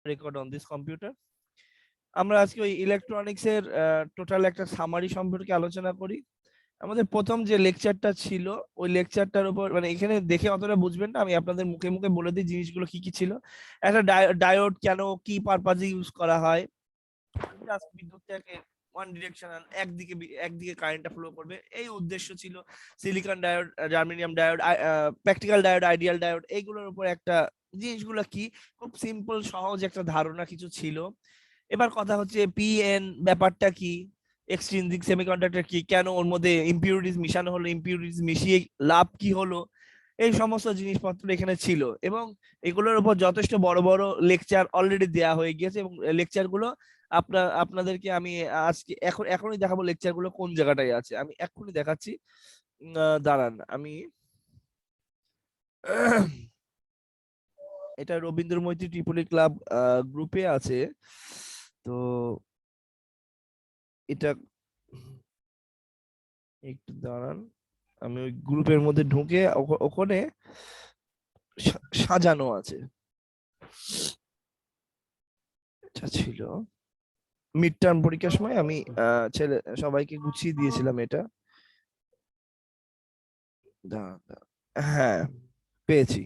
record on this computer. আমরা আজকে ওই ইলেকট্রনিক্স এর টোটাল একটা সামারি সম্পর্কে আলোচনা করি। আমাদের প্রথম যে লেকচারটা ছিল ওই লেকচারটার উপর মানে এখানে দেখে অতটা বুঝবেন না, আমি আপনাদের মুখে মুখে বলে দিই জিনিসগুলো কি কি ছিল। একটা ডায়োড কেন কি পারপাজে ইউজ করা হয়, জাস্ট বিদ্যুৎটাকে ওয়ান ডিরেকশনাল একদিকে একদিকে কারেন্টটা ফ্লো করবে এই উদ্দেশ্য ছিল। Silicon diode, germanium diode, practical diode, ideal diode, এইগুলোর উপর একটা জিনিসগুলো কি খুব সিম্পল সহজ একটা ধারণা কিছু ছিল। এবার কথা হচ্ছে পিএন ব্যাপারটা কি, এক্সট্রিনসিক সেমিকন্ডাক্টর কি, কেন ওর মধ্যে ইম্পিউরিটিস মিশানো হলো, ইম্পিউরিটিস মিশিয়ে লাভ কি হলো, এই সমস্ত জিনিসপত্র এখানে ছিল। এবং এগুলোর উপর যথেষ্ট বড় বড় লেকচার অলরেডি দেয়া হয়ে গিয়েছে এবং লেকচারগুলো আপনাদেরকে আমি আজকে এখনই দেখাবো লেকচারগুলো কোন জায়গাটায় আছে, আমি এখনই দেখাচ্ছি। দাঁড়ান, আমি এটা রবীন্দ্র মৈত্রী ত্রিপুলি ক্লাব গ্রুপে আছে, তো এটা একটু দাঁড়ান, আমি ওই গ্রুপের মধ্যে ঢুকে ওখানে সাজানো আছে। এটা ছিল মিড টার্ম পরীক্ষার সময় আমি ছেলে সবাইকে গুছিয়ে দিয়েছিলাম এটা। হ্যাঁ পেয়েছি,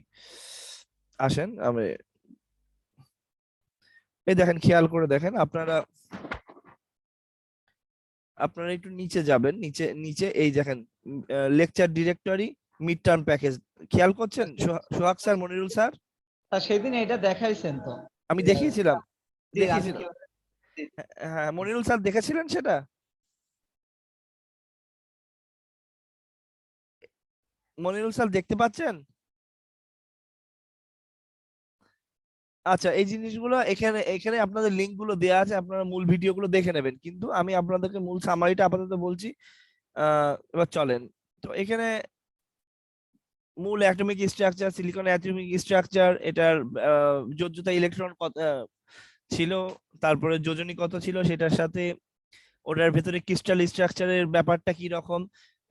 আসেন আমি এই দেখেন, খেয়াল করে দেখেন আপনারা আপনারা একটু নিচে যাবেন, নিচে নিচে এই দেখেন lecture directory mid term package, খেয়াল করছেন সোহাগ স্যার, মনিরুল স্যার? সেদিন এটা দেখাইছেন তো, আমি দেখিয়েছিলাম। হ্যাঁ মনিরুল স্যার দেখেছিলেন সেটা? মনিরুল স্যার দেখতে পাচ্ছেন? আচ্ছা, এই জিনিসগুলো এখানে এখানে আপনাদের লিংক গুলো দেওয়া আছে, আপনারা মূল ভিডিও গুলো দেখে নেবেন, কিন্তু আমি আপনাদেরকে মূল সামারিটা আপাতত বলছি। এবার চলেন, তো এখানে মূল atomic structure, silicon atomic structure, এটার যোজ্যতা ইলেকট্রন কত ছিল, তারপরে যোজনী কত ছিল, সেটার সাথে ওটার ভেতরে ক্রিস্টাল স্ট্রাকচারের ব্যাপারটা কি রকম,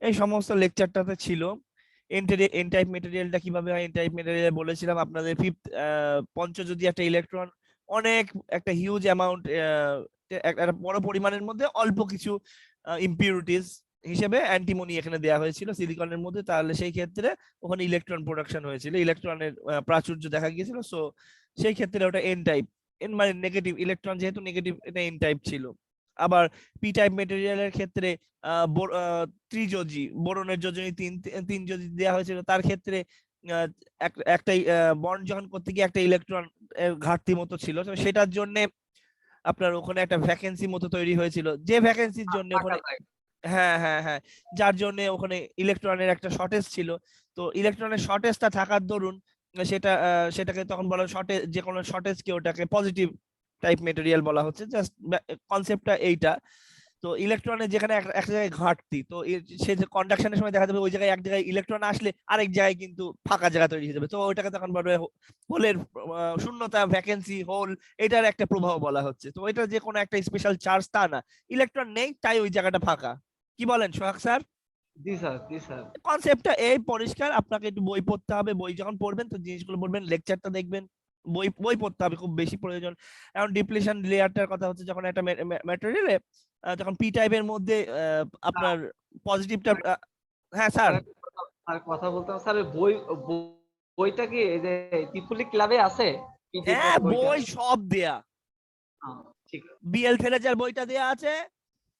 এই সমস্ত লেকচারটাতে ছিল। এন টাইপ মেটেরিয়ালটা কিভাবে হয়, এন টাইপ মেটেরিয়াল বলেছিলাম আপনাদের ফিফথ পঞ্চযদি একটা ইলেকট্রন অনেক একটা হিউজ অ্যামাউন্ট, একটা বড় পরিমাণের মধ্যে অল্প কিছু ইম্পিউরিটিস হিসেবে অ্যান্টিমনি এখানে দেওয়া হয়েছিল সিলিকনের মধ্যে, তাহলে সেই ক্ষেত্রে ওখানে ইলেকট্রন প্রোডাকশন হয়েছিল, ইলেকট্রনের প্রাচুর্য দেখা গিয়েছিল। সো সেই ক্ষেত্রে ওটা এন টাইপ, এন মানে নেগেটিভ, ইলেকট্রন যেহেতু নেগেটিভ এটা এন টাইপ ছিল। আবার পি টাইপ মেটেরিয়ালের ক্ষেত্রে ত্রিযোজি, বোরনের যোজনী তিন যদি দেওয়া হয়েছিল, তার ক্ষেত্রে একটাই বন্ড যখন করতে গিয়ে একটা ইলেকট্রন ঘাটতি মতো ছিল, তো সেটার জন্য আপনার ওখানে একটা ভ্যাকেন্সি মতো তৈরি হয়েছিল, যে ভ্যাকেন্সির জন্য ওখানে হ্যাঁ হ্যাঁ হ্যাঁ যার জন্য ওখানে ইলেকট্রনের একটা শর্টেজ ছিল। তো ইলেকট্রনের শর্টেজটা থাকার দরুন সেটাকে তখন বলা শর্টেজ, যে কোনো শর্টেজকে ওটাকে পজিটিভ টাইপ মেটেরিয়াল বলা হচ্ছে, জাস্ট কনসেপ্টটা এইটা। তো ইলেকট্রনের যেখানে একটা জায়গায় ঘাটতি, তো সে যে কন্ডাকশনের সময় দেখা যাবে ওই জায়গায় এক জায়গায় ইলেকট্রন আসলে আরেক জায়গায় কিন্তু ফাঁকা জায়গা তৈরি হয়ে যাবে, তো ওইটাকে তখন বলবে হোলের শূন্যতা, ভ্যাকেন্সি, হোল, এটার একটা প্রভাব বলা হচ্ছে। তো এটা যে কোনো একটা স্পেশাল চার্জ তা না, ইলেকট্রন নেই তাই ওই জায়গাটা ফাঁকা। কি বলেন সোহাগ স্যার? জি স্যার, জি স্যার। কনসেপ্টটা এই পরিষ্কার, আপনাকে একটু বই পড়তে হবে, বই যখন পড়বেন তো জিনিসগুলো পড়বেন, লেকচারটা দেখবেন, বই বই পড়তে হবে খুব বেশি প্রয়োজন। এখন ডিপ্লিশন লেয়ারটার কথা হচ্ছে, যখন একটা ম্যাটেরিয়ালে যখন পি টাইপের মধ্যে আপনার পজিটিভটা, হ্যাঁ স্যার আর কথা বলতাম স্যার, বইটা কি এই যে ত্রিপুলি ক্লাবে আছে? হ্যাঁ বই সব দেয়া, ঠিক বিএল ফেলেজার বইটা দেয়া আছে,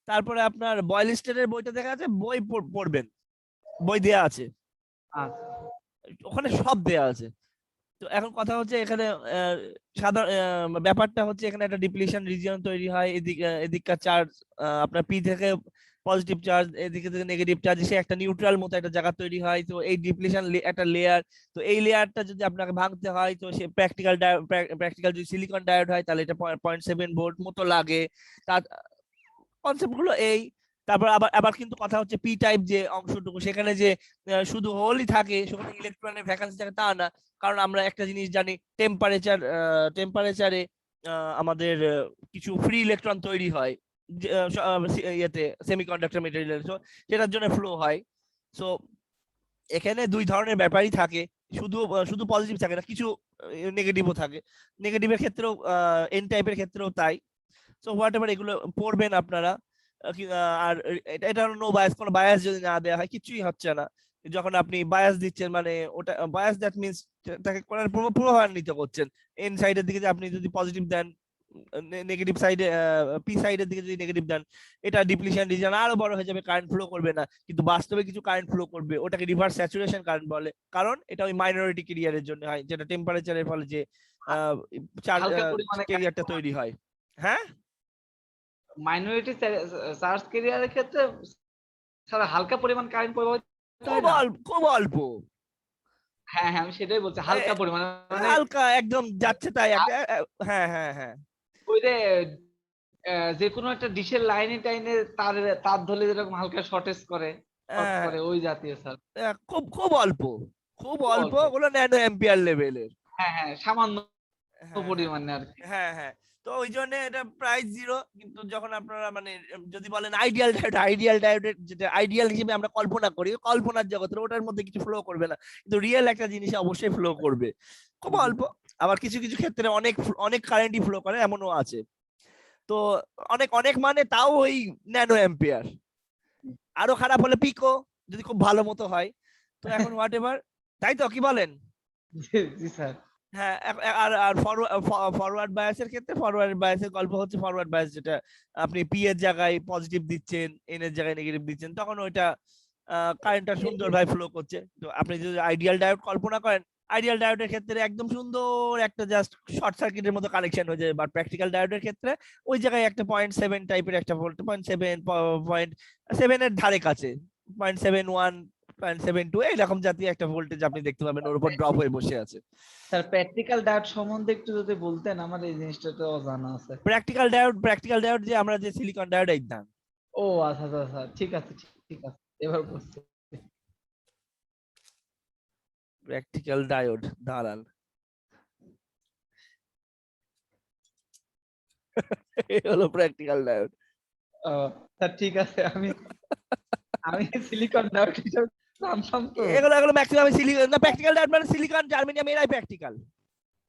তারপরে আপনার বয়েলিস্টের বইটা দেখা আছে, বই পড়বেন, বই দেয়া আছে, ওখানে সব দেয়া আছে। তো এখন কথা হচ্ছে এখানে সাধারণ ব্যাপারটা হচ্ছে এখানে একটা ডিপ্লিশন রিজিয়ন তৈরি হয়, এদিককার চার্জ আপনার পি থেকে পজিটিভ চার্জ, এদিকে থেকে নেগেটিভ চার্জ, সে একটা নিউট্রাল মতো একটা জায়গা তৈরি হয়। তো এই ডিপ্লিশন একটা লেয়ার, তো এই লেয়ারটা যদি আপনাকে ভাঙতে হয়, তো সে প্র্যাকটিক্যাল যদি সিলিকন ডায়োড হয় তাহলে এটা 0.7 ভোল্ট মতো লাগে। তার কনসেপ্ট গুলো এই। তারপর আবার আবার কিন্তু কথা হচ্ছে পি টাইপ যে অংশটুকু, সেখানে যে শুধু হোলই থাকে, সেখানে ইলেকট্রনের ভ্যাকেন্সি থাকে তা না, কারণ আমরা একটা জিনিস জানি, টেম্পারেচারে আমাদের কিছু ফ্রি ইলেকট্রন তৈরি হয় ইয়েতে, সেমিকন্ডাক্টর মেটেরিয়াল, সেটার জন্য ফ্লো হয়। সো এখানে দুই ধরনের ব্যাপারই থাকে, শুধু পজিটিভ থাকে না, কিছু নেগেটিভও থাকে। নেগেটিভের ক্ষেত্রেও এন টাইপের ক্ষেত্রেও তাই। সো হোয়াট এভার এগুলো পড়বেন আপনারা। আর এটা হলো নো বায়াস, কোনো বায়াস যদি না দেওয়া হয় কিছুই হচ্ছে না। যখন আপনি বায়াস দিচ্ছেন মানে ওটা বায়াস, দ্যাট মিন্স তাকে করার প্রভাবান্বিত করছেন। এন সাইডের দিকে যে আপনি যদি পজিটিভ দেন, নেগেটিভ সাইডে পি সাইডের দিকে যদি নেগেটিভ দেন, এটা ডিপ্লিশন রিজন আরো বড় হয়ে যাবে, কারেন্ট ফ্লো করবে না। কিন্তু বাস্তবে কিছু কারেন্ট ফ্লো করবে, ওটাকে রিভার্স স্যাচুরেশন কারেন্ট বলে। কারণ এটা ওই মাইনরিটি ক্যারিয়ারের জন্য হয়, যেটা টেম্পারেচারের ফলে যে হালকা পরিমাণে ক্যারিয়ারটা তৈরি হয়। হ্যাঁ, মাইনরিটি চার্জ ক্যারিয়ারের ক্ষেত্রে স্যার হালকা পরিমাণ কারেন্ট প্রবাহিত হয় খুব না? অল্প, খুব অল্প। হ্যাঁ, হ্যাঁ, আমি সেটাই বলছি। হালকা পরিমাণে মানে হালকা একদম যাচ্ছে তাই একটা। হ্যাঁ হ্যাঁ হ্যাঁ। ওই যে যেকোনো একটা ডিশের লাইনে টাইনে তার ধরলে যেরকম হালকা শর্টেজ করে, শর্ট আহ, করে ওই জাতীয় স্যার। খুব খুব অল্প, খুব খুব অল্প, অল্প। ওগুলো ন্যানো এম্পিয়ার লেভেলের। হ্যাঁ, হ্যাঁ, সামান্য হ্যাঁ হ্যাঁ পরিমাণে আরকি। হ্যাঁ হ্যাঁ। তো ওই জন্য এটা প্রাইস জিরো। কিন্তু যখন আপনারা মানে যদি বলেন আইডিয়াল ডায়োড, আইডিয়াল ডায়োডের যেটা আইডিয়াল হিসেবে আমরা কল্পনা করি, কল্পনার জগতের ওটার মধ্যে কিছু ফ্লো করবে না, কিন্তু রিয়েল একটা জিনিস অবশ্যই ফ্লো করবে, খুব জি, অল্প। আবার কিছু কিছু ক্ষেত্রে অনেক অনেক কারেন্টই ফ্লো করে, এমনও আছে। তো অনেক অনেক মানে তাও ওই ন্যানো এম্পিয়ার। আরো খারাপ হলে পিকো, যদি খুব ভালো মতো হয়। তো এখন হোয়াট এভার, তাই তো কি বলেন? জি, জি স্যার। হ্যাঁ, আর আর ফরওয়ার্ড বায়াসের ক্ষেত্রে, ফরওয়ার্ড বায়াসের গল্প হচ্ছে, ফরওয়ার্ড বায়াস যেটা আপনি পি এর জায়গায় পজিটিভ দিচ্ছেন, এন এর জায়গায় নেগেটিভ দিচ্ছেন, তখন ওইটা কারেন্টটা সুন্দরভাবে ফ্লো করছে। তো আপনি যদি আইডিয়াল ডায়োড কল্পনা করেন, আইডিয়াল ডায়োডের ক্ষেত্রে একদম সুন্দর একটা জাস্ট শর্ট সার্কিটের মতো কানেকশন হয়ে যাবে। বাট প্র্যাকটিক্যাল ডায়োডের ক্ষেত্রে ওই জায়গায় একটা 0.7 টাইপের একটা ভোল্ট, 0.7 0.7 এর ধারে কাছে, 0.71 0.72 এইরকম জাতীয় একটা ভোল্টেজ আপনি দেখতে পাবেন ওর উপর ড্রপ হয়ে বসে আছে। স্যার প্র্যাকটিক্যাল ডায়োড সম্বন্ধে একটু যদি বলতেন, আমার এই জিনিসটা তো অজানা আছে। প্র্যাকটিক্যাল ডায়োড যে আমরা যে সিলিকন ডায়োড একদম। ও আচ্ছা, আচ্ছা, আচ্ছা। ঠিক আছে, ঠিক আছে। এবার বুঝছি। প্র্যাকটিক্যাল ডায়োড দাঁড়ান, এই হলো প্র্যাকটিক্যাল ডায়োড। ও স্যার ঠিক আছে। আমি আমি সিলিকন ডায়োড হিসেবে জানতাম তো। এগুলো এগুলো ম্যাক্সিমাম সিলিকন না, প্র্যাকটিক্যাল ডায়োড মানে সিলিকন জার্মেনিয়াম, এরাই প্র্যাকটিক্যাল।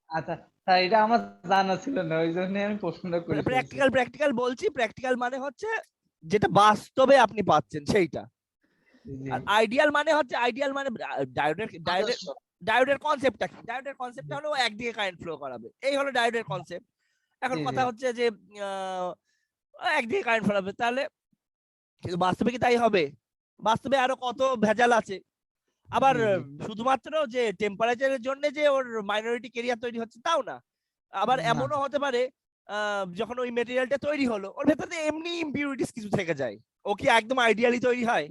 আচ্ছা স্যার, এটা আমার জানা ছিল না, ওই জন্য আমি প্রশ্নটা করে ফেলছি। প্র্যাকটিক্যাল প্র্যাকটিক্যাল বলছি, প্র্যাকটিক্যাল মানে হচ্ছে যেটা বাস্তবে আপনি পাচ্ছেন সেইটা। জি, আর আইডিয়াল মানে হচ্ছে, আইডিয়াল মানে ডায়োডের ডায়োডের আদর্শ। ডায়োডের কনসেপ্টটা কি? ডায়োডের কনসেপ্টটা হলো ও একদিকে কারেন্ট ফ্লো করাবে, এই হলো ডায়োডের কনসেপ্ট। এখন জি, জি, কথা হচ্ছে যে আহ, একদিকে কারেন্ট ফ্লো হবে, তাহলে কিন্তু বাস্তবে কি তাই হবে? বাস্তবে আরো কত ভেজাল আছে। আবার জি, জি। শুধুমাত্র যে টেম্পারেচারের জন্য যে ওর মাইনরিটি ক্যারিয়ার তৈরি হচ্ছে তাও না। আবার না, এমনও হতে পারে যখন ওই মেটেরিয়ালটা তৈরি হলো ওর ভেতরে এমনি ইম্পিউরিটিস কিছু থেকে যায়, ও কি একদম আইডিয়ালি তৈরি হয়?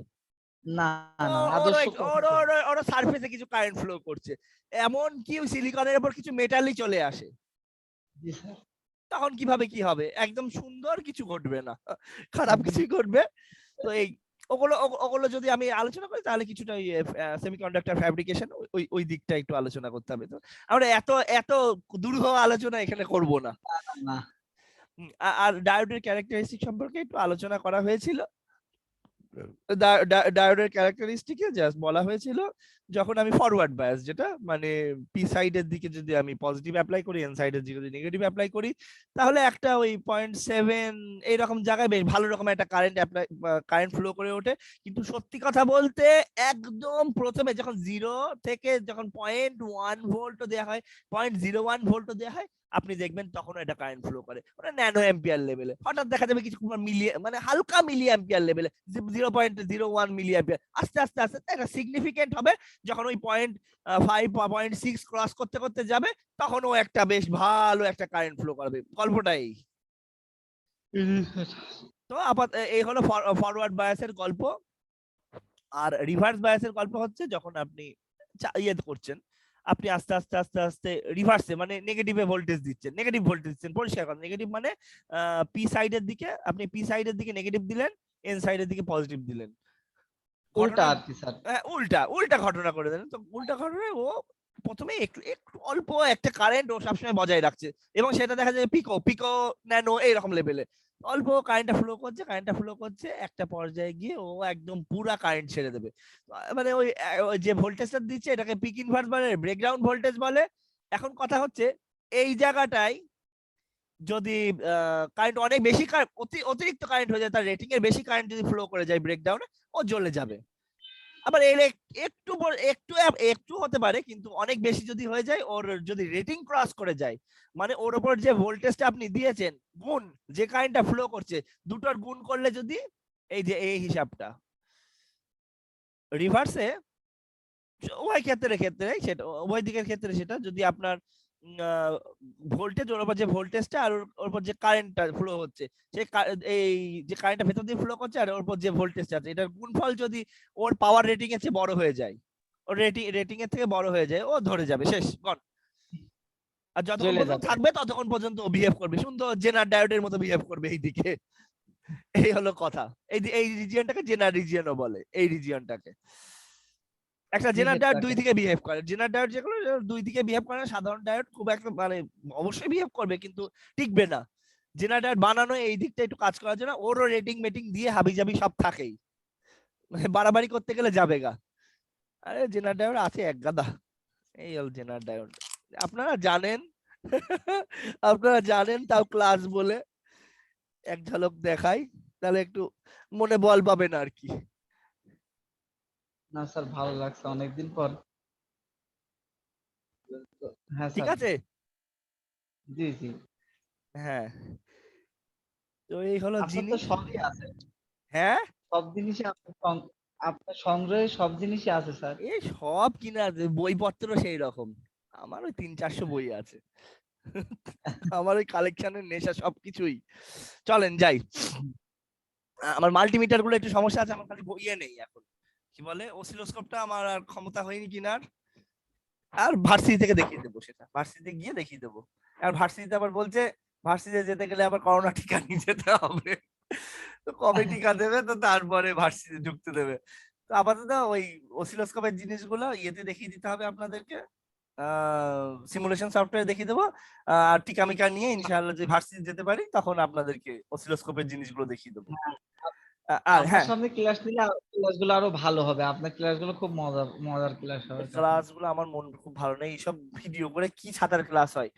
না, না, ওর ওর আদর্শ ওর কখনো। ওর ওর সারফেসে কিছু কারেন্ট ফ্লো করছে, এমন কি সিলিকনের উপর কিছু মেটালই চলে আসে, জি স্যার। তখন কিভাবে কি হবে? একদম সুন্দর কিছু ঘটবে না, খারাপ কিছুই ঘটবে। তো এই ওগুলো ওগুলো যদি আমি আলোচনা করি তাহলে কিছুটা সেমিকন্ডাক্টর ফ্যাব্রিকেশন ওই ওই দিকটা একটু আলোচনা করতে হবে। তো আমরা এত এত দূরহ আলোচনা এখানে করব না। না, আর ডায়োডের ক্যারেক্টারিস্টিক সম্পর্কে একটু আলোচনা করা হয়েছিল। ডায়োডের ক্যারেক্টারিস্টিকে জাস্ট বলা হয়েছিল, যখন আমি ফরওয়ার্ড বায়াস, যেটা মানে পি সাইডের দিকে যদি আমি পজিটিভ অ্যাপ্লাই করি, এন সাইডের দিকে যদি নেগেটিভ অ্যাপ্লাই করি, তাহলে একটা ওই 0.7 এইরকম জায়গায় বেশ ভালো রকম একটা কারেন্ট ফ্লো করে ওঠে। কিন্তু সত্যি কথা বলতে একদম প্রথমে যখন জিরো থেকে যখন 0.1 ভোল্টও দেওয়া হয়, 0.01 ভোল্টও দেওয়া হয়, আপনি দেখবেন তখন এটা কারেন্ট ফ্লো করে ওটা ন্যানো অ্যাম্পিয়ার লেভেলে। হঠাৎ দেখা যাবে কিছু মিলি মানে হালকা মিলি অ্যাম্পিয়ার লেভেলে, 0.01 মিলি অ্যাম্পিয়ার। আস্তে আস্তে আস্তে এটা সিগনিফিকেন্ট হবে যখন ওই 0.5 0.6 ক্রস করতে করতে যাবে, তখন ও একটা বেশ ভালো একটা কারেন্ট ফ্লো করবে। গল্পটাই তো এই হলো ফরওয়ার্ড বায়াসের গল্প। আর রিভার্স বায়াসের গল্প হচ্ছে যখন আপনি ইয়ে করছেন, আপনি আস্তে আস্তে আস্তে আস্তে রিভার্সে মানে নেগেটিভে ভোল্টেজ দিচ্ছেন, নেগেটিভ ভোল্টেজ দিচ্ছেন, পরিষ্কার কথা নেগেটিভ মানে পি সাইডের দিকে, আপনি পি সাইডের দিকে নেগেটিভ দিলেন, এন সাইডের দিকে পজিটিভ দিলেন। উল্টা ঘটনা আর কি স্যার। উল্টা উল্টা ঘটনা করে দেন, তো উল্টা ঘটনায় ও প্রথমে একটু একটু অল্প একটা কারেন্ট ও সবসময় বজায় রাখছে, এবং সেটা দেখা যায় পিকো পিকো ন্যানো এইরকম লেভেলে অল্প কারেন্টটা ফ্লো করছে, একটা পর্যায়ে গিয়ে ও একদম পুরা কারেন্ট ছেড়ে দেবে। মানে ওই যে ভোল্টেজটা দিচ্ছে এটাকে পিক ইনভার্স বলে, ব্রেকডাউন ভোল্টেজ বলে। এখন কথা হচ্ছে এই জায়গাটায় যদি কারেন্ট অনেক বেশি অতিরিক্ত কারেন্ট হয়ে যায়, তার রেটিং এর বেশি কারেন্ট যদি ফ্লো করে যায় ব্রেকডাউনে, ও জ্বলে যাবে। আবার এর একটু একটু হতে পারে, কিন্তু অনেক বেশি যদি হয়ে যায়, ওর যদি রেটিং ক্রস করে যায়, মানে ওর উপর যে ভোল্টেজটা আপনি দিয়েছেন গুণ যে কারেন্টটা ফ্লো করছে, দুটোর গুণ করলে যদি এই যে এই হিসাবটা রিভার্সে উভয় ক্ষেত্রে সেটা উভয় দিকের ক্ষেত্রে সেটা যদি আপনার ভোল্টেজ ওর উপর যে ভোল্টেজটা আর ওর উপর যে কারেন্টটা ফ্লো হচ্ছে, সেই এই যে কারেন্টটা ভেতর দিয়ে ফ্লো করছে আর ওর উপর যে ভোল্টেজটা আছে, এটার গুণফল যদি ওর পাওয়ার রেটিং এর চেয়ে বড় হয়ে যায়, ওর রেটিং এর থেকে বড় হয়ে যায়, ও ধরে যাবে, শেষ গন। আর যতক্ষণ জ্বলে পর্যন্ত যাবে। থাকবে ততক্ষণ পর্যন্ত ও বিহেভ করবে সুন্দর জেনার ডায়োডের মতো বিহেভ করবে এইদিকে। এই হলো কথা। এই রিজিয়নটাকে জেনার রিজিয়নও বলে, এই রিজিয়নটাকে। একটা জেনার ডায়োড দুই বিহেভটাকে। দিকে বিহেভ করে, জেনার ডায়োড যেগুলো দুই দিকে বিহেভ করে না, সাধারণ ডায়োড খুব একটা মানে অবশ্যই বিহেভ করবে কিন্তু টিকবে না। জেনার ডায়োড বানানো এই দিকটা একটু কাজ করার জন্য, ওরও রেটিং মেটিং দিয়ে হাবিজাবি সব থাকেই, মানে বাড়াবাড়ি করতে গেলে যাবে গা। আরে জেনার ডায়োড আছে এক গাদা, এই হল জেনার ডায়োড। আপনারা জানেন আপনারা জানেন, তাও ক্লাস বলে এক ঝলক দেখাই, তাহলে একটু মনে বল পাবেন আর কি। না স্যার, ভালো লাগছে অনেকদিন পর। হ্যাঁ ঠিক স্যার। আছে। জি জি। হ্যাঁ, তো এই হলো আপনার তো জিনিস। সবই আছে, হ্যাঁ, সব জিনিসই আপনার সংগ্রহে সব জিনিসই আছে স্যার। এই সব কিনা আছে, বইপত্র সেই রকম। আমার ওই 300-400 বই আছে। আমার ওই কালেকশনের নেশা সবকিছুই। চলেন যাই। আমার মাল্টিমিটার গুলো একটু সমস্যা আছে, আমার খালি বইয়ে নেই এখন। কি বলে অসিলোস্কোপটা আমার আর ক্ষমতা হয়নি কিনার। আর ভার্সিটি থেকে দেখিয়ে দেবো, সেটা ভার্সিটিতে গিয়ে দেখিয়ে দেবো। আর ভার্সিটিতে আবার বলছে ভার্সিটিতে যেতে গেলে আবার করোনা টিকা নিয়ে যেতে হবে। তো কবে টিকা দেবে, তো তারপরে ভার্সিটি ঢুকতে দেবে। তো আপাতত ওই অসিলোস্কোপের জিনিসগুলো ইয়েতে দেখিয়ে দিতে হবে আপনাদেরকে, সিমুলেশন সফটওয়্যার দেখিয়ে দেবো। আর টিকা মিকা নিয়ে ইনশাআল্লাহ যে ভার্সিটি যেতে পারি, তখন আপনাদেরকে অসিলোস্কোপের জিনিসগুলো দেখিয়ে দেবো। আর আপনার হ্যাঁ, সামনে ক্লাস নিলে ক্লাসগুলো আরো ভালো হবে। আপনার ক্লাসগুলো খুব মজার মজার ক্লাস হবে তখন। ক্লাসগুলো আমার মন খুব ভালো নেই, এইসব ভিডিও করে কি ছাতার ক্লাস হয়,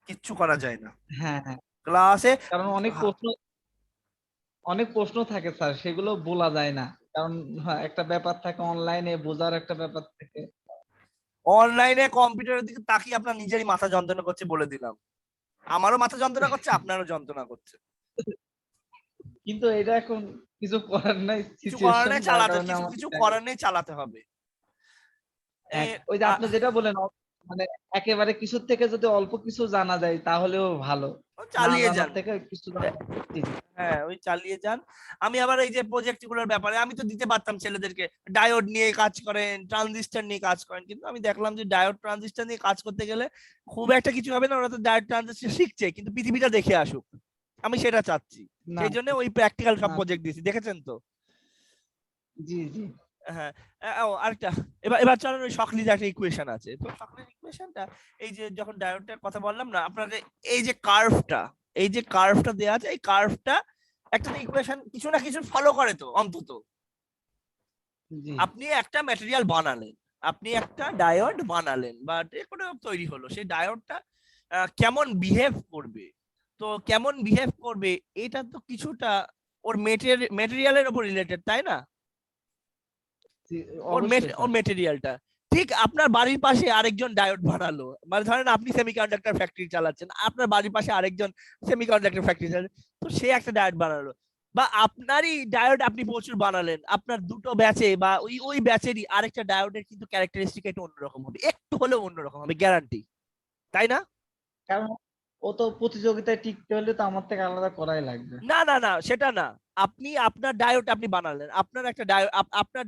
কিচ্ছু করা যায় না হ্যাঁ হ্যাঁ। ক্লাসে। কারণ অনেক প্রশ্ন থাকে স্যার, সেগুলো বলা যায় না। কারণ হ্যাঁ, একটা ব্যাপার থাকে, অনলাইনে বোঝার একটা ব্যাপার থাকে। অনলাইনে কম্পিউটারের দিকে তাকিয়ে আপনার নিজেরই মাথা যন্ত্রণা করছে বলে দিলাম, আমারও মাথা যন্ত্রণা করছে, আপনারও যন্ত্রণা করছে। কিন্তু এটা এখন কিছু করার নাই, কিছু করার সিচুয়েশন নেই, যার চালাতে কারণে কিছু আমাদের কিছু করার নেই, চালাতে হবে। এ ওই যে আ- আপনি যেটা বলেন, মানে একেবারে কিছুর থেকে যদি অল্প কিছু জানা যায় তাহলেও ভালো। না চালিয়ে জানার যান। থেকে কিছু জানা। জি জি। হ্যাঁ, ওই চালিয়ে যান। আমি আবার এই যে প্রজেক্ট গুলোর ব্যাপারে আমি তো দিতে পারতাম ছেলেদেরকে, ডায়োড নিয়ে কাজ করেন, ট্রানজিস্টর নিয়ে কাজ করেন, কিন্তু আমি দেখলাম যে ডায়োড ট্রানজিস্টর নিয়ে কাজ করতে গেলে খুব একটা কিছু হবে না, ওরা তো ডায়োড ট্রানজিস্টর শিখছে, কিন্তু পৃথিবীটা দেখে আসুক, আমি সেটা চাচ্ছি। না সেই জন্য ওই প্র্যাকটিক্যাল সব না। প্রজেক্ট দিয়েছি, দেখেছেন তো। জি জি। হ্যাঁ, ও আরেকটা, এবার এবার চলেন ওই শকলির একটা ইকুয়েশন আছে, তো শকলির ইকুয়েশনটা এই যে যখন ডায়োডের কথা বললাম না আপনাদের, এই যে কার্ভটা, এই যে কার্ভটা দেওয়া আছে, এই কার্ভটা একটা ইকুয়েশন কিছু না কিছু ফলো করে তো অন্তত। জি আপনি একটা ম্যাটেরিয়াল বানালেন, আপনি একটা ডায়োড বানালেন বা যে কোনো তৈরি হলো, সেই ডায়োডটা কেমন বিহেভ করবে, তো কেমন বিহেভ করবে এটা তো কিছুটা ওর মেটেরিয়ালের উপর রিলেটেড, তাই না। জি, ওর অবশ্যই ওর স্যার। মেটেরিয়ালটা ঠিক আপনার বাড়ির পাশে আরেকজন ডায়োড বানালো, মানে ধরেন আপনি সেমিকন্ডাক্টর ফ্যাক্টরি চালাচ্ছেন, আপনার বাড়ির পাশে আরেকজন সেমিকন্ডাক্টর ফ্যাক্টরি চালাচ্ছেন, তো সে একটা ডায়োড বানালো, বা আপনারই ডায়োড আপনি প্রচুর বানালেন, আপনার দুটো ব্যাচে বা ওই ওই ব্যাচেরই আরেকটা ডায়োডের কিন্তু ক্যারেক্টারিস্টিক একটু অন্যরকম হবে, একটু হলেও অন্যরকম হবে, গ্যারান্টি, তাই না। কারণ ও তো প্রতিযোগিতায় টিকতে হলে তো আমার থেকে আলাদা করাই লাগবে। না না না, সেটা না। আপনি আপনার ডায়োড আপনি বানালেন, আপনার একটা ডায়োড, আপনার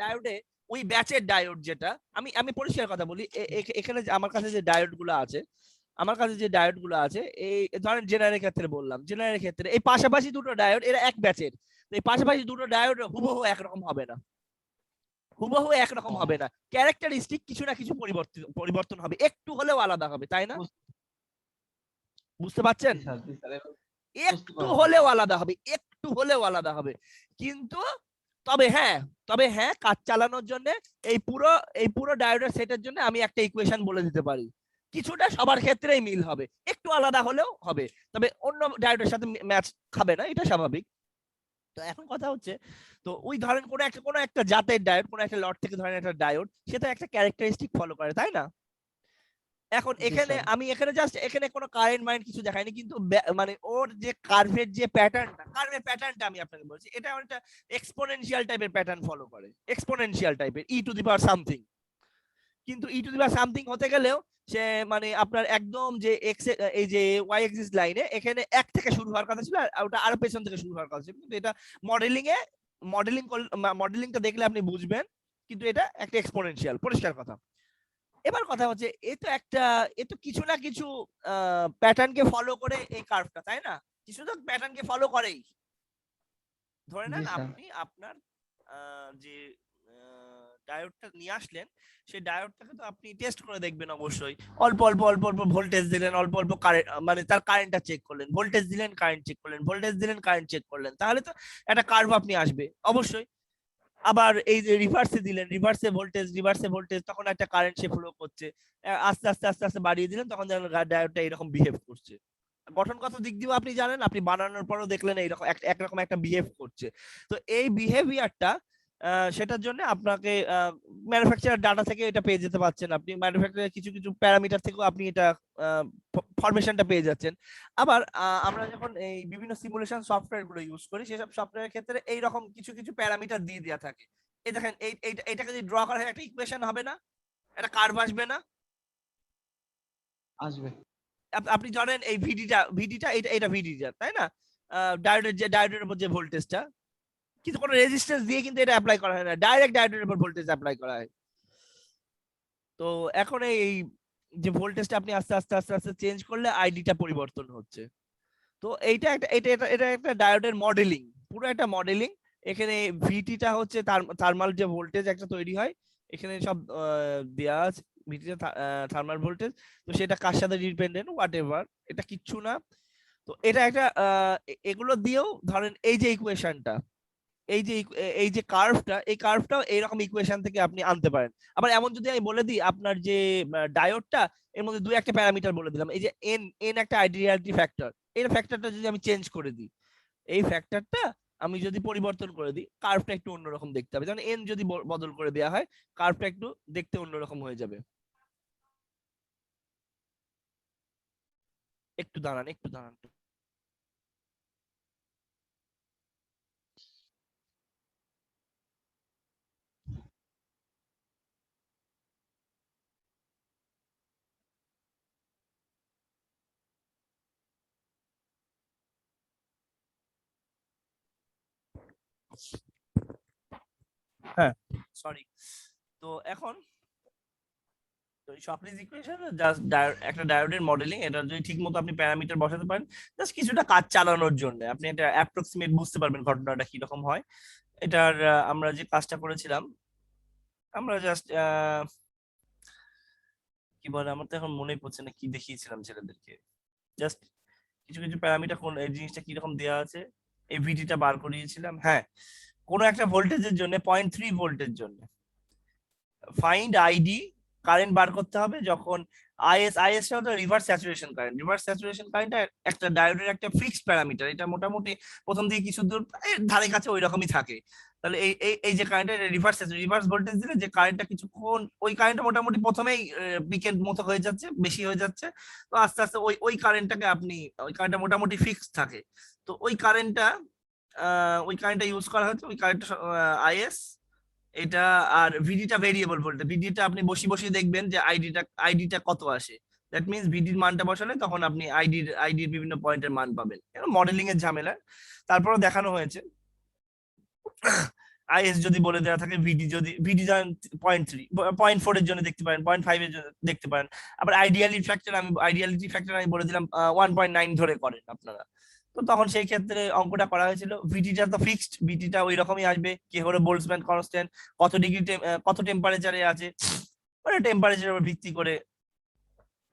ডায়োডে ওই ব্যাচের ডায়োড যেটা, আমি আমি পরিষ্কার কথা বলি, এখানে আমার কাছে যে ডায়োড গুলো আছে, আমার কাছে যে ডায়োড গুলো আছে, এই ধরেন জেনারেল ক্ষেত্রে বললাম, জেনারেল ক্ষেত্রে এই পাশাপাশি দুটো ডায়োড এরা এক ব্যাচের, এই পাশাপাশি দুটো ডায়োড হুবহু একরকম হবে না, হুবহু একরকম হবে না, ক্যারেক্টারিস্টিক কিছু না কিছু পরিবর্তন হবে, একটু হলেও আলাদা হবে, তাই না? বুঝতে পারছেন? জি স্যার, জি স্যার, এখন বুঝতে একটু পারছি। হলেও আলাদা হবে, একটু হলেও আলাদা হবে। কিন্তু তবে হ্যাঁ কাজ চালানোর জন্য এই পুরো ডায়োডের সেটের জন্য আমি একটা ইকুয়েশন বলে দিতে পারি, কিছুটা সবার ক্ষেত্রেই মিল হবে, একটু আলাদা হলেও হবে, তবে অন্য ডায়োডের সাথে ম্যাচ খাবে না, এটা স্বাভাবিক। তো এখন কথা হচ্ছে, তো ওই ধরেন কোনো একটা জাতের ডায়োড, কোনো একটা লট থেকে ধরেন একটা ডায়োড, সে তো একটা ক্যারেক্টারিস্টিক ফলো করে, তাই না? এখন জি এখানে স্যার। আমি এখানে জাস্ট এখানে কোনো কারেন্ট মাইন্ড কিছু দেখাইনি, কিন্তু মানে ওর যে কার্ভের প্যাটার্নটা আমি আপনাকে বলছি, এটা একটা এক্সপোনেনশিয়াল টাইপের প্যাটার্ন ফলো করে, এক্সপোনেনশিয়াল টাইপের ই টু দি পাওয়ার সামথিং। কিন্তু ই টু দি পাওয়ার সামথিং হতে গেলেও সে মানে আপনার একদম যে এক্স, এই যে ওয়াই এক্সিস লাইনে এখানে এক থেকে শুরু হওয়ার কথা ছিল, আর ওটা আরো পেছন থেকে শুরু হওয়ার কথা ছিল, কিন্তু এটা মডেলিং এ মডেলিং মডেলিংটা দেখলে আপনি বুঝবেন, কিন্তু এটা একটা এক্সপোনেনশিয়াল, পরিষ্কার কথা। এবার কথা হচ্ছে, এ তো কিছু না কিছু প্যাটার্নকে ফলো করে এই কার্ভটা, তাই না? কিছু তো প্যাটার্নকে ফলো করেই। ধরে জি নেন স্যার। আপনি আপনার যে ডায়োডটা নিয়ে আসলেন, সেই ডায়োডটাকে তো আপনি টেস্ট করে দেখবেন অবশ্যই, অল্প অল্প অল্প অল্প ভোল্টেজ দিলেন, অল্প অল্প কারেন্ট, মানে তার কারেন্টটা চেক করলেন, ভোল্টেজ দিলেন, কারেন্ট চেক করলেন, ভোল্টেজ দিলেন, কারেন্ট চেক করলেন, তাহলে তো একটা কার্ভ আপনি আসবে অবশ্যই। আবার এই যে রিভার্সে দিলেন, রিভার্সে ভোল্টেজ, তখন একটা কারেন্ট সে ফ্লো করছে, আস্তে আস্তে আস্তে আস্তে বাড়িয়ে দিলেন, তখন যেন ডায়োডটা এরকম বিহেভ করছে। গঠনগত দিক দিয়েও আপনি জানেন, আপনি বানানোর পরও দেখলেন এইরকম একরকম একটা বিহেভ করছে। তো এই বিহেভিয়ারটা সেটার জন্য আপনাকে ম্যানুফ্যাকচারার ডাটা থেকে এটা পেয়ে যেতে পারছেন, আপনি ম্যানুফ্যাকচারার কিছু কিছু প্যারামিটার থেকেও আপনি এটা ফরমেশনটা পেয়ে যাচ্ছেন। আবার আমরা যখন এই বিভিন্ন সিমুলেশন সফটওয়্যার গুলো ইউজ করি, সেসব সফটওয়্যারের ক্ষেত্রে এইরকম কিছু কিছু প্যারামিটার দিয়ে দেওয়া থাকে। এই দেখেন, এইটাকে যদি ড্র করা হয়, একটা ইকুয়েশন হবে না, একটা কার্ভ আসবে না? আসবে। আপনি জানেন এই ভিডিটা এটা ভিডিটা, তাই না? ডায়োডের উপর যে ভোল্টেজটা, কিন্তু কোনো রেজিস্ট্যান্স দিয়ে কিন্তু এটা অ্যাপ্লাই করা হয় না, ডাইরেক্ট ডায়োডের উপর ভোল্টেজ অ্যাপ্লাই করা হয়। তো এখন এই যে ভোল্টেজটা আপনি আস্তে আস্তে আস্তে আস্তে চেঞ্জ করলে আইডিটা পরিবর্তন হচ্ছে। তো এইটা একটা এটা একটা ডায়োডের মডেলিং, পুরো একটা মডেলিং। এখানে ভিটিটা হচ্ছে থার্মাল যে ভোল্টেজ একটা তৈরি হয়, এখানে সব দেয়া আছে, ভিটিটা থার্মাল ভোল্টেজ। তো সেটা কার সাথে ডিপেন্ডেন্ট, হোয়াট এভার, এটা কিচ্ছু না। তো এটা একটা এগুলো দিয়েও ধরেন এই যে ইকুয়েশনটা, এই যে এই কার্ভটাও এইরকম ইকুয়েশন থেকে আপনি আনতে পারেন। আবার এমন যদি আমি বলে দিই, আপনার যে ডায়োডটা, এর মধ্যে দুই একটা প্যারামিটার বলে দিলাম, এই যে এন এন একটা আইডিয়ালিটি ফ্যাক্টর, এই ফ্যাক্টরটা যদি আমি চেঞ্জ করে দিই, এই ফ্যাক্টরটা আমি যদি পরিবর্তন করে দিই, কার্ভটা একটু অন্যরকম দেখতে হবে। যেমন এন যদি বদল করে দেওয়া হয়, কার্ভটা একটু দেখতে অন্যরকম হয়ে যাবে। একটু দাঁড়ান। হ্যাঁ, সরি। তো এখন তো এই সক্রেটিস ইকুয়েশন জাস্ট একটা ডায়োডের মডেলিং, এটা যদি ঠিকমতো আপনি প্যারামিটার বসাতে পারেন, জাস্ট কিছুটা কাজ চালানোর জন্য আপনি এটা অ্যাপ্রক্সিমেট বুঝতে পারবেন ঘটনাটা কি রকম হয়। এটার আমরা যে কাজটা করেছিলাম, আমরা জাস্ট কি বলে, আমার তো এখন মনেই পড়ছে না কি দেখিয়েছিলাম ছেলেদেরকে। জাস্ট কিছু কিছু প্যারামিটার, কোন এই জিনিসটা কিরকম দেওয়া আছে, এই ভিডিটা বার করিয়েছিলাম। হ্যাঁ, কোনো একটা ভোল্টেজের জন্য 0.3 ভোল্টের জন্য ফাইন্ড আইডি, কারেন্ট বার করতে হবে যখন আইএসটা হলো রিভার্স স্যাচুরেশন কারেন্ট একটা ডায়োডের একটা ফিক্সড প্যারামিটার, এটা মোটামুটি প্রথম দিকে কিছু দূর ধারে কাছে ওই রকমই থাকে। তাহলে এই যে কারেন্টের রিভার্স ভোল্টেজ দিলে যে কারেন্টটা কিছুক্ষণ, ওই কারেন্টটা মোটামুটি প্রথমেই পিকের মতো হয়ে যাচ্ছে, বেশি হয়ে যাচ্ছে, তো আস্তে আস্তে ওই কারেন্টটা মোটামুটি ফিক্সড থাকে। তো ওই কারেন্টটা ইউজ করা হচ্ছে, ওই কারেন্টটা আইএস এটা। আর ভিডিটা ভেরিয়েবল ভোল্টেজ, ভিডিটা আপনি বসিয়ে দেখবেন যে আইডিটা কত আসে। দ্যাট মিনস ভিডির মানটা বসালে তখন আপনি আইডির বিভিন্ন পয়েন্টের মান পাবেন। মডেলিং এর ঝামেলা, তারপরে দেখানো হয়েছে আইএস যদি বলে দেওয়া থাকে, ভিডি জানেন 0.3, 0.4 এর জন্য দেখতে পারেন, 0.5 এর জন্য দেখতে পারেন। আবার আইডিয়ালিটি ফ্যাক্টর আমি বলে দিলাম 1.9 ধরে করেন আপনারা। তো তখন সেই ক্ষেত্রে অঙ্কটা করা হয়েছিল। ভিটিটা তো ফিক্সড, ভিটিটা ওই রকমই আসবে, কে হলো বোল্টজম্যান কনস্ট্যান্ট, কত ডিগ্রি কত টেম্পারেচারে আছে, মানে টেম্পারেচারের উপর ভিত্তি করে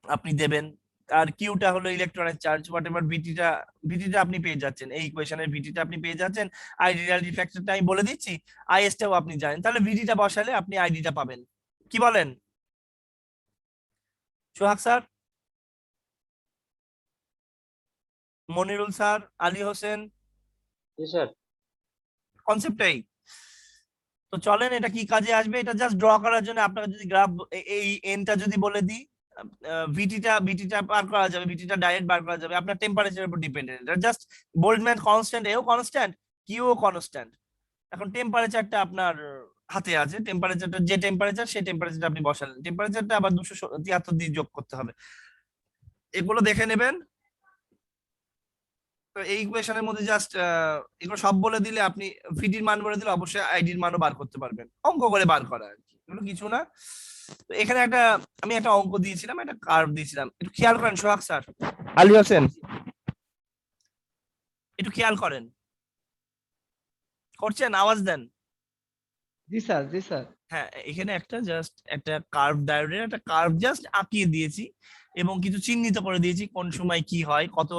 আপনি দেবেন। আর কিউটা হলো ইলেকট্রনের চার্জ, হোয়াট এভার ভিটিটা, ভিটিটা আপনি পেয়ে যাচ্ছেন, এই ইকুয়েশনের ভিটিটা আপনি পেয়ে যাচ্ছেন। আইডিয়াল ফ্যাক্টরটা আমি বলে দিচ্ছি, আইএসটাও আপনি জানেন, তাহলে ভিটিটা বসালে আপনি আইডিটা পাবেন। কি বলেন সোহাগ স্যার, মনিরুল স্যার, আলী হোসেন? জি স্যার। কনসেপ্টটাই। তো চলেন, এটা কি কাজে আসবে, এটা জাস্ট ড্র করার জন্য আপনাকে যদি গ্রাফ, এই এনটা যদি বলে দিই, ভিটিটা বার করা যাবে, ভিটিটা ডাইরেক্ট বার করা যাবে, আপনার টেম্পারেচারের উপর ডিপেন্ডেন্ট। এটা জাস্ট বোল্টজম্যান কনস্ট্যান্ট, এও কনস্ট্যান্ট, কিউ কনস্ট্যান্ট। এখন টেম্পারেচারটা আপনার হাতে আছে, টেম্পারেচারটা যে টেম্পারেচার সেই টেম্পারেচারটা আপনি বসালেন, টেম্পারেচারটা আবার 273 দিয়ে যোগ করতে হবে, এগুলো দেখে নেবেন। তো এই ইকুয়েশনের মধ্যে জাস্ট এগুলো সব বলে দিলে, আপনি ভিডির মান বলে দিলে অবশ্যই আইডির মানও বার করতে পারবেন, অঙ্ক করে বার করা আর কি, এগুলো কিছু না। তো এখানে আমি একটা অঙ্ক দিয়েছিলাম, একটা কার্ভ দিয়েছিলাম, একটু খেয়াল করেন সোহাগ স্যার, আলী হোসেন, একটু খেয়াল করেন, করছেন? আওয়াজ দেন। জি স্যার, জি স্যার। হ্যাঁ, এখানে একটা কার্ভ ডায়োডের একটা কার্ভ জাস্ট আঁকিয়ে দিয়েছি, এবং কিছু চিহ্নিত করে দিয়েছি কোন সময় কি হয়, কত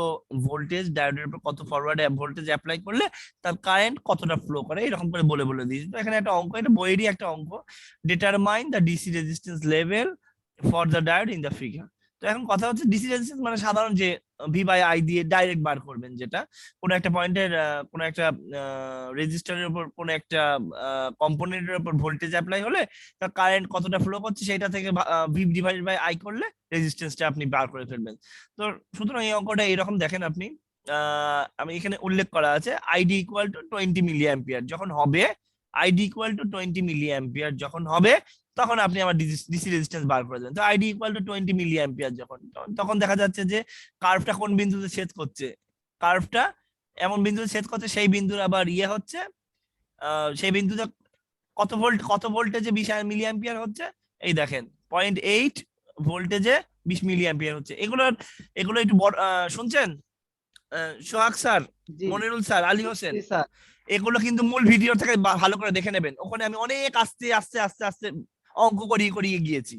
ভোল্টেজ ডায়োডের উপর, কত ফরওয়ার্ড ভোল্টেজ অ্যাপ্লাই করলে তার কারেন্ট কতটা ফ্লো করে, এরকম করে বলে বলে দিয়েছি। তো এখানে একটা অঙ্ক, এটা বইয়েরই একটা অঙ্ক, determine the DC resistance level for the diode in the figure. তো এখন কথা হচ্ছে ডিসি রেজিস্ট্যান্স মানে সাধারণ যে ভি বাই আই দিয়ে ডাইরেক্ট বার করবেন, যেটা কোনো একটা পয়েন্টের কোনো একটা রেজিস্টারের উপর কোনো একটা কম্পোনেন্টের উপর ভোল্টেজ অ্যাপ্লাই হলে তার কারেন্ট কতটা ফ্লো করছে, সেটা থেকে ভি ডিভাইডেড বাই আই করলে রেজিস্ট্যান্সটা আপনি বার করে ফেলবেন। তো সুতরাং এই অঙ্কটা এইরকম দেখেন আপনি, আমি এখানে উল্লেখ করা আছে ID equal to 20 milliampere যখন হবে, ID equal to 20 milliampere যখন হবে, তখন আপনি আমার ডিসি রেজিস্ট্যান্স বার করে দেবেন। তো ID equal to 20 milliampere যখন, তখন দেখা যাচ্ছে যে কার্ভটা কোন বিন্দুতে ছেদ করছে, কার্ভটা এমন বিন্দুতে ছেদ করছে, সেই বিন্দুর আবার ইয়ে হচ্ছে, সেই বিন্দুতে কত ভোল্টেজে 20 মিলি অ্যাম্পিয়ার হচ্ছে, এই দেখেন 0.8 ভোল্টেজে 20 মিলি অ্যাম্পিয়ার হচ্ছে। এগুলো একটু শুনছেন সোহাগ স্যার, জি মনিরুল স্যার, আলী হোসেন? জি স্যার। এগুলো কিন্তু মূল ভিডিও থেকে ভালো করে দেখে নেবেন, ওখানে আমি অনেক আস্তে আস্তে আস্তে আস্তে অঙ্ক করিয়ে করিয়ে গিয়েছি।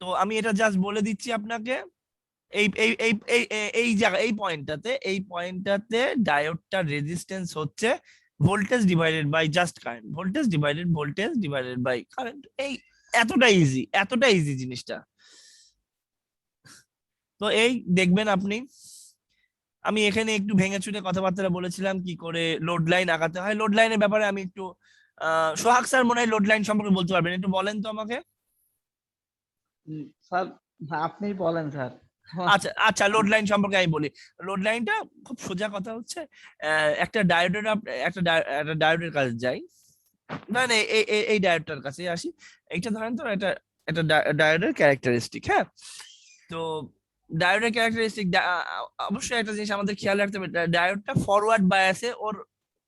তো আমি এটা জাস্ট বলে দিচ্ছি আপনাকে, এই এই এই এই এই জায়গা, এই পয়েন্টটাতে ডায়োডটার রেজিস্ট্যান্স হচ্ছে voltage divided by just current, voltage divided by current, এই এতটা ইজি জিনিসটা। তো এই দেখবেন আপনি, আমি এখানে একটু ভেঙে চুরে কথাবার্তা বলেছিলাম কি করে লোড লাইন আঁকাতে হয়। লোড লাইনের ব্যাপারে আমি একটু সোহাগ স্যার মনে হয় লোড লাইন সম্পর্কে বলতে পারবেন, একটু বলেন তো আমাকে। স্যার আপনি বলেন স্যার। আচ্ছা আচ্ছা, লোড লাইন সম্পর্কে আমি বলি। লোড লাইনটা খুব সোজা কথা হচ্ছে, একটা ডায়োডের কাছে যাই, মানে এই ডায়োডটার কাছে আসি, এইটা ধরেন তো এটা একটা ডায়োডের ক্যারেক্টারিস্টিক, হ্যাঁ। তো ডায়োডের ক্যারেক্টারিস্টিক, অবশ্যই একটা জিনিস আমাদের খেয়াল রাখতে হবে, ডায়োডটা ফরওয়ার্ড বায়াসে ওর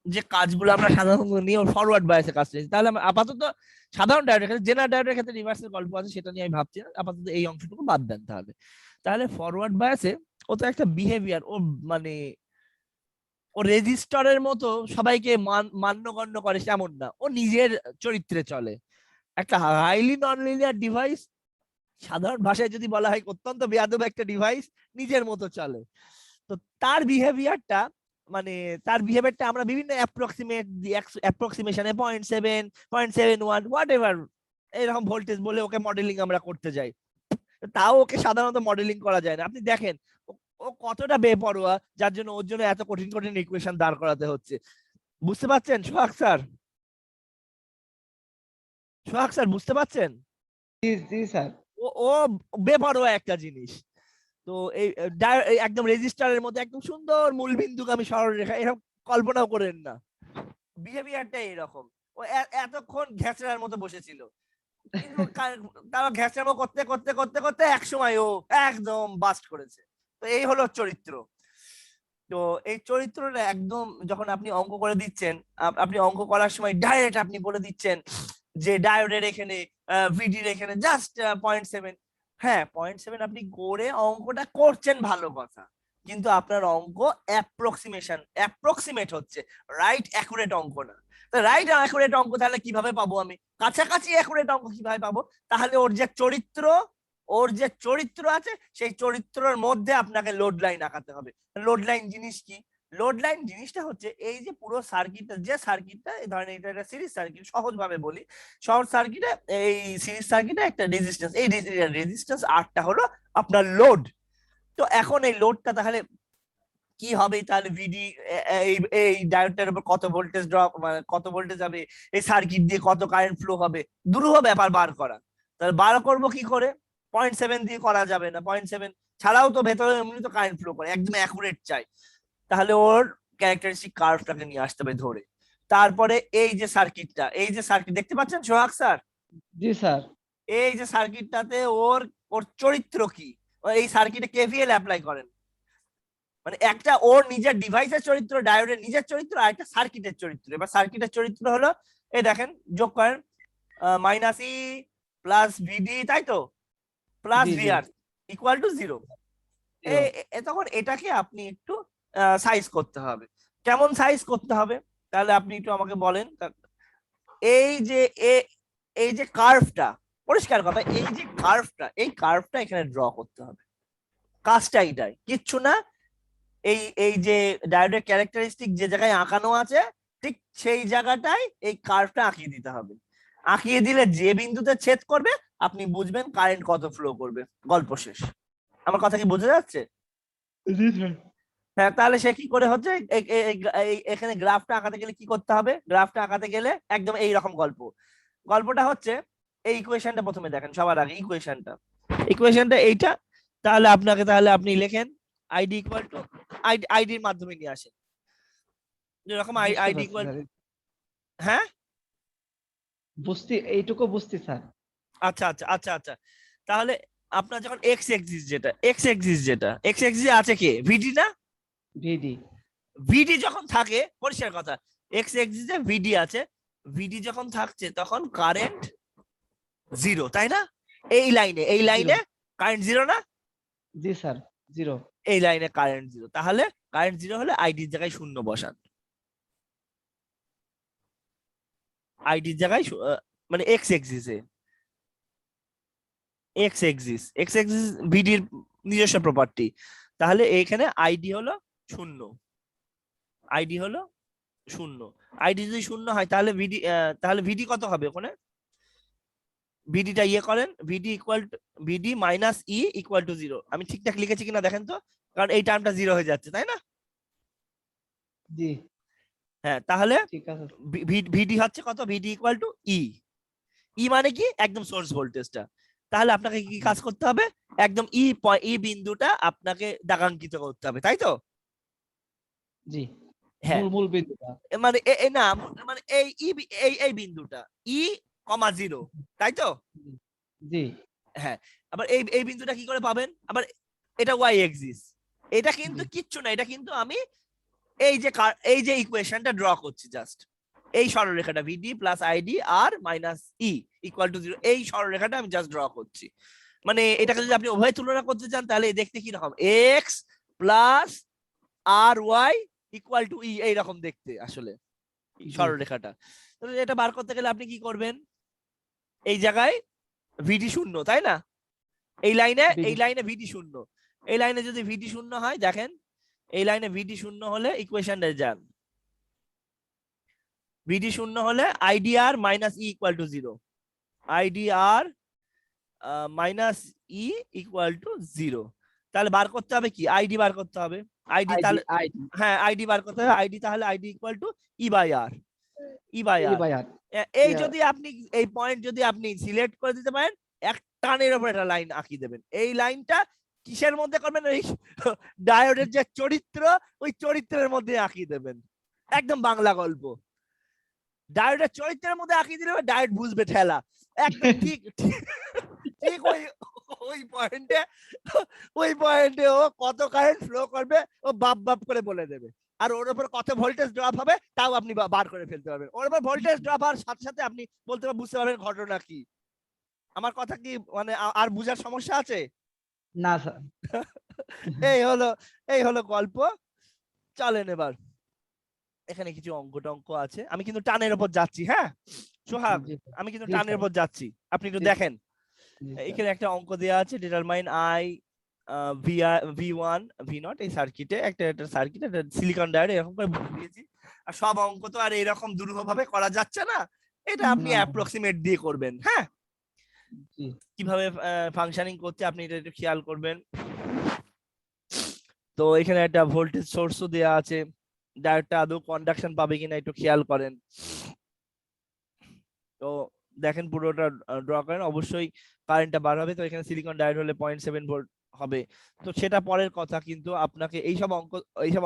যে কাজগুলো আমরা সাধারণত নিয়ে ওর ফরওয়ার্ড বায়াসে কাজ করছি। তাহলে আমরা আপাতত সাধারণ ডায়োডের ক্ষেত্রে, জেনারেল ডায়োডের ক্ষেত্রে রিভার্সের গল্প আছে, সেটা নিয়ে আমি ভাবছি না, আপাতত এই অংশটুকু বাদ দেন। তাহলে ফরওয়ার্ড বায়াসে ও তো একটা বিহেভিয়ার, ও মানে ও রেজিস্টরের মতো সবাইকে মান্যগণ্য করে তেমন না, ও নিজের চরিত্রে চলে, একটা হাইলি নন লিনিয়ার ডিভাইস, সাধারণ ভাষায় যদি বলা হয় অত্যন্ত বেয়াদব একটা ডিভাইস, নিজের মতো চলে। তো তার বিহেভিয়ারটা, মানে তার বিহেভিয়ারটা আমরা বিভিন্ন অ্যাপ্রক্সিমেশনে 0.7, 0.71 হোয়াট এভার এরকম ভোল্টেজ বলে ওকে মডেলিং আমরা করতে যাই, তাও ওকে সাধারণত মডেলিং করা যায় না। আপনি দেখেন ও কতটা বেপরোয়া, যার জন্য ওর জন্য এত কঠিন কঠিন ইকুয়েশন দাঁড় করাতে হচ্ছে। বুঝতে পারছেন সোহাগ স্যার? সোহাগ স্যার বুঝতে পারছেন? জি জি স্যার। ও বেপরোয়া একটা জিনিস। তো এই একদম রেজিস্টারের মধ্যে একদম সুন্দর মূলবিন্দুগামী সরলরেখা, এরকম কল্পনাও করেন না, বিহেভিয়ারটা এরকম। ও এতক্ষণ ঘ্যাচড়ার মতো বসেছিল, কিন্তু তারা ঘ্যাচড়ামো করতে করতে করতে করতে এক সময় ও একদম বাস্ট করেছে। তো এই হলো চরিত্র। তো এই চরিত্রটা একদম যখন আপনি অঙ্ক করে দিচ্ছেন, আপনি অঙ্ক করার সময় ডাইরেক্ট আপনি বলে দিচ্ছেন যে ডায়োডের এখানে ভিডির এখানে জাস্ট 0.7, হ্যাঁ 0.7 আপনি করে অঙ্কটা করছেন ভালো কথা, কিন্তু আপনার অঙ্ক অ্যাপ্রক্সিমেট হচ্ছে, রাইট অ্যাকুরেট অঙ্ক না। তো রাইট অ্যাকুরেট অঙ্ক তাহলে কিভাবে পাবো আমি, কাছাকাছি অ্যাকুরেট অঙ্ক কিভাবে পাবো? তাহলে ওর যে চরিত্র আছে সেই চরিত্রের মধ্যে আপনাকে লোড লাইন আঁকাতে হবে। লোড লাইন জিনিস কি? লোড লাইন জিনিসটা হচ্ছে এই যে পুরো সার্কিটটা, যে সার্কিটটা ধরেন এটা একটা সিরিজ সার্কিট, সহজ ভাবে বলি, শর্ট সার্কিটে এই সিরিজ সার্কিটে একটা রেজিস্ট্যান্স, এই রেজিস্ট্যান্স আরটা হলো আপনার লোড। তো এখন এই লোডটা তাহলে কি হবে, তাহলে ভিডি এই এই ডায়োডটার উপর কত ভোল্টেজ ড্রপ, মানে কত ভোল্টেজ যাবে, এই সার্কিট দিয়ে কত কারেন্ট ফ্লো হবে, দুরূহ ব্যাপার বার করা। তাহলে বার করবো কি করে? 0.7 দিয়ে করা যাবে না, 0.7 ছাড়াও তো ভেতরে এমনি তো কারেন্ট ফ্লো করে, একদম অ্যাকুরেট চাই। তাহলে ওর ক্যারেক্টারিস্টিক কার্ভটাকে নিয়ে আসতে হবে ধরে। তারপরে এই যে সার্কিট দেখতে পাচ্ছেন সোহাগ স্যার, জি স্যার। এই যে সার্কিটটাতে ওর ওর চরিত্র কি, এই সার্কিটে কেভিএল অ্যাপ্লাই করেন, মানে একটা ওর নিজের ডিভাইসের চরিত্র, ডায়োডের নিজের চরিত্র, আর একটা সার্কিটের চরিত্র। এবার সার্কিটের চরিত্র হলো এই দেখেন, যোগ করেন মাইনাস ই প্লাস ভিডি, তাই তো, plus G, G. VR equal to 0। Zero। তখন এটাকে আপনি একটু সাইজ করতে হবে। কেমন সাইজ করতে হবে তাহলে আপনি একটু আমাকে বলেন। এই যে এই যে কার্ভটা, পরিষ্কার কথা, এই কার্ভটা এখানে ড্র করতে হবে। কাজটা এইটাই, কিচ্ছু না। এই যে ডায়োডের ক্যারেক্টারিস্টিক যে জায়গায় আঁকানো আছে ঠিক সেই জায়গাটায় এই কার্ভটা আঁকিয়ে দিতে হবে। আঁকিয়ে দিলে যে বিন্দুতে ছেদ করবে আপনি বুঝবেন কারেন্ট কত ফ্লো করবে, গল্প শেষ। আমার কথা কি বোঝা যাচ্ছে? জি স্যার। হ্যাঁ, তাহলে সে কি করে হচ্ছে, এখানে গ্রাফটা আঁকাতে গেলে কি করতে হবে? গ্রাফটা আঁকাতে গেলে একদম এইরকম গল্পটা হচ্ছে এই ইকুয়েশনটা প্রথমে দেখেন, সবার আগে ইকুয়েশনটা এইটা। তাহলে আপনি লেখেন আইডি ইকুয়াল টু আইডির মাধ্যমে নিয়ে আসেন, যেরকম বুঝতে আইডি পারছি ইকুয়াল, স্যার। হ্যাঁ এইটুকু বুঝছি স্যার। আচ্ছা। তাহলে আপনার যখন এক্স এক্সিস আছে কে, ভিডি না? ভিডি। ভিডি যখন থাকে, পরিষ্কার কথা, এক্স এক্সিসে ভিডি আছে, ভিডি যখন থাকছে তখন কারেন্ট 0, তাই না? এই লাইনে কারেন্ট 0 না? জি স্যার। 0। এই লাইনে কারেন্ট 0, তাহলে কারেন্ট 0 হলে আইডির জায়গায় 0 বসান। আইডির জায়গায় মানে এক্স এক্সিস ভিডির নিজস্ব প্রপার্টি। তাহলে এইখানে আইডি হলো 0, আইডি যদি 0 হয় তাহলে ভিডি কত হবে ওখানে? ভিডিটা করেন, ভিডি মাইনাস ই ইকুয়াল টু 0। আমি ঠিকঠাক লিখেছি কিনা দেখেন তো, কারণ এই টার্মটা 0 হয়ে যাচ্ছে, তাই না? জি। হ্যাঁ, তাহলে ঠিক আছে। ভিডি হচ্ছে কত? ভিডি ইকুয়াল টু ই মানে কি, একদম সোর্স ভোল্টেজটা। তাহলে আপনাকে কি কাজ করতে হবে? একদম ই বিন্দুটা আপনাকে দাগাঙ্কিত করতে হবে, তাই তো? জি। হ্যাঁ, মূল বিন্দুটা। মানে না, মানে এই বিন্দুটা ই কমা 0, তাই তো? জি। হ্যাঁ, আবার এই বিন্দুটা কি করে পাবেন? আবার এটা ওয়াই এক্সিস, এটা কিন্তু জি। কিচ্ছু না, এটা কিন্তু আমি এই যে ইকুয়েশনটা ড্র করছি জাস্ট, এই সরলরেখাটা VD plus ID R minus E equal to 0, এই সরলরেখাটা আমি জাস্ট ড্র করছি। মানে এটাকে যদি আপনি উভয় তুলনা করতে চান তাহলে দেখতে কি রকম, x plus R y equal to E, এইরকম দেখতে আসলে সরলরেখাটা। তাহলে এটা বার করতে গেলে আপনি কি করবেন? এই জায়গায় ভিডি 0, তাই না? এই লাইনে ভিডি 0, এই লাইনে যদি ভিডি 0 হয়, দেখেন এই লাইনে ভিডি 0 হলে ইকুয়েশনটা যান, ভিডি 0 হলে IDR minus E equal to 0, IDR minus E equal to 0। তাহলে বার করতে হবে কি, আইডি বার করতে হবে, আইডি তাহলে, হ্যাঁ আইডি বার করতে হবে, আইডি তাহলে ID equal to E by R, এই যদি আপনি এই পয়েন্ট যদি আপনি সিলেক্ট করে দিতে পারেন, এক টানের উপর একটা লাইন আঁকিয়ে দেবেন। এই লাইনটা কিসের মধ্যে করবেন? ওই ডায়োডের যে চরিত্র, ওই চরিত্রের মধ্যে আঁকিয়ে দেবেন, একদম বাংলা গল্প। ডায়োডের চরিত্রের মধ্যে আঁকিয়ে দিলে ডায়োড বুঝবে ঠেলা, একদম ঠিক ঠিক ওই পয়েন্টে ও কত কারেন্ট ফ্লো করবে ও বাপ করে বলে দেবে। আর ওর উপর কত ভোল্টেজ ড্রপ হবে তাও আপনি বার করে ফেলতে পারবেন। ওর উপর ভোল্টেজ ড্রপ হওয়ার সাথে সাথে আপনি বুঝতে পারবেন ঘটনা কি। আমার কথা কি মানে আর বুঝার সমস্যা আছে? না স্যার। এই হলো এই হলো গল্প। চলেন এবার এখানে কিছু অঙ্ক টঙ্ক আছে, আমি কিন্তু টানের উপর যাচ্ছি। হ্যাঁ সোহাগ, জি আমি কিন্তু জি টানের স্যার, উপর যাচ্ছি, আপনি একটু জি দেখেন। জি স্যার। এখানে একটা অঙ্ক দেওয়া আছে, ডিটারমাইন আই V1 V0, এই সার্কিটে একটা সার্কিট একটা সিলিকন ডায়োড এরকম করে বলে দিয়েছি। আর সব অঙ্ক তো আর এরকম দুরূহ ভাবে করা যাচ্ছে না, এটা আপনি না, অ্যাপ্রক্সিমেট দিয়ে করবেন। হ্যাঁ, জি কিভাবে ফাংশনিং করছে আপনি এটা একটু খেয়াল করবেন। তো এখানে একটা ভোল্টেজ সোর্সও দেওয়া আছে, ডায়োডটা আদৌ কন্ডাকশন পাবে কিনা একটু খেয়াল করেন। তো দেখেন পুরোটা ড্র করেন, অবশ্যই কারেন্টটা বার হবে। তো এখানে সিলিকন ডায়োড হলে 0.7 ভোল্ট হবে। তো সেটা পরের কথা, কিন্তু আপনাকে এইসব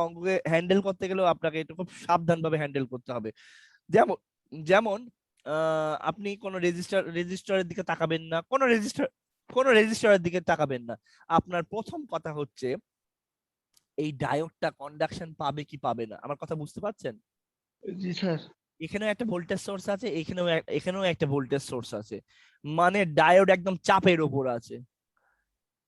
অঙ্ককে হ্যান্ডেল করতে গেলেও আপনাকে একটু খুব সাবধানভাবে হ্যান্ডেল করতে হবে। যেমন যেমন আপনি কোনো রেজিস্টারের দিকে তাকাবেন না, কোনো রেজিস্টারের দিকে তাকাবেন না। আপনার প্রথম কথা হচ্ছে এই ডায়োডটা কন্ডাকশন পাবে কি পাবে না, আমার কথা বুঝতে পারছেন? জি স্যার। এখানেও একটা ভোল্টেজ সোর্স আছে, এখানেও একটা ভোল্টেজ সোর্স আছে, মানে ডায়োড একদম চাপের ওপর আছে।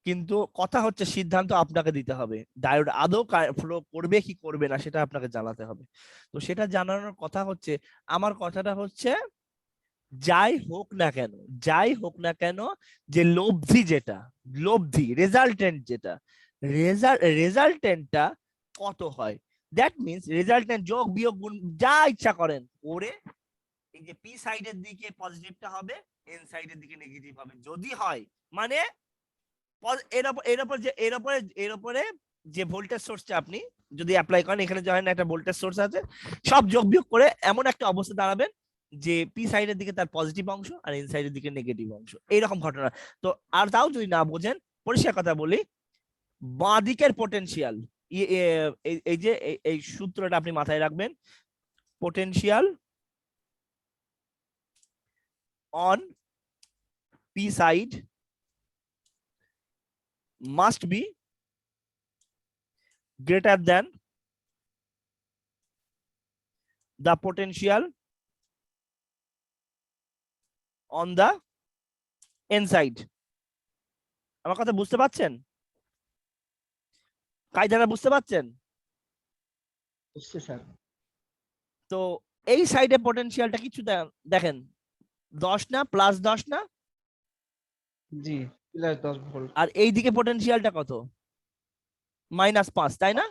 কিন্তু কথা হচ্ছে সিদ্ধান্ত আপনাকে দিতে হবে, ডায়োড আদৌ ফ্লো করবে কি করবে না সেটা আপনাকে জানাতে হবে। তো সেটা জানানোর কথা হচ্ছে, আমার কথাটা হচ্ছে যাই হোক না কেন, যাই হোক না কেন, যে লব্ধি রেজাল্টেন্ট যেটা, রেজাল্টেন্টটা কত হয়, দ্যাট মিনস রেজাল্টেন্ট যোগ বিয়োগ গুণ যা ইচ্ছা করেন করে, এই যে পি সাইডের দিকে পজিটিভটা হবে, এন সাইডের দিকে নেগেটিভ হবে যদি হয়, মানে এর উপরে যে ভোল্টেজ সোর্সটা আপনি যদি অ্যাপ্লাই করেন, এখানে যখন একটা ভোল্টেজ সোর্স আছে, সব যোগ বিয়োগ করে এমন একটা অবস্থা দাঁড়াবেন যে পি সাইডের দিকে তার পজিটিভ অংশ আর এন সাইডের দিকে নেগেটিভ অংশ, এইরকম ঘটনা। তো আর তাও যদি না বোঝেন, পরিষ্কার কথা বলি, বাঁ দিকের পোটেনশিয়াল, এই যে এই সূত্রটা আপনি মাথায় রাখবেন, potential on P side must be greater than the potential on the n side। আমার কথা বুঝতে পারছেন? কায়দাটা বুঝতে পারছেন? বুঝছি স্যার। তো এই সাইডে পোটেনশিয়ালটা কিছু দেখেন 10 না, +10 না, জি, প্লাস 10 ভোল্ট। আর এই দিকে পোটেনশিয়ালটা কত, -5, তাই না?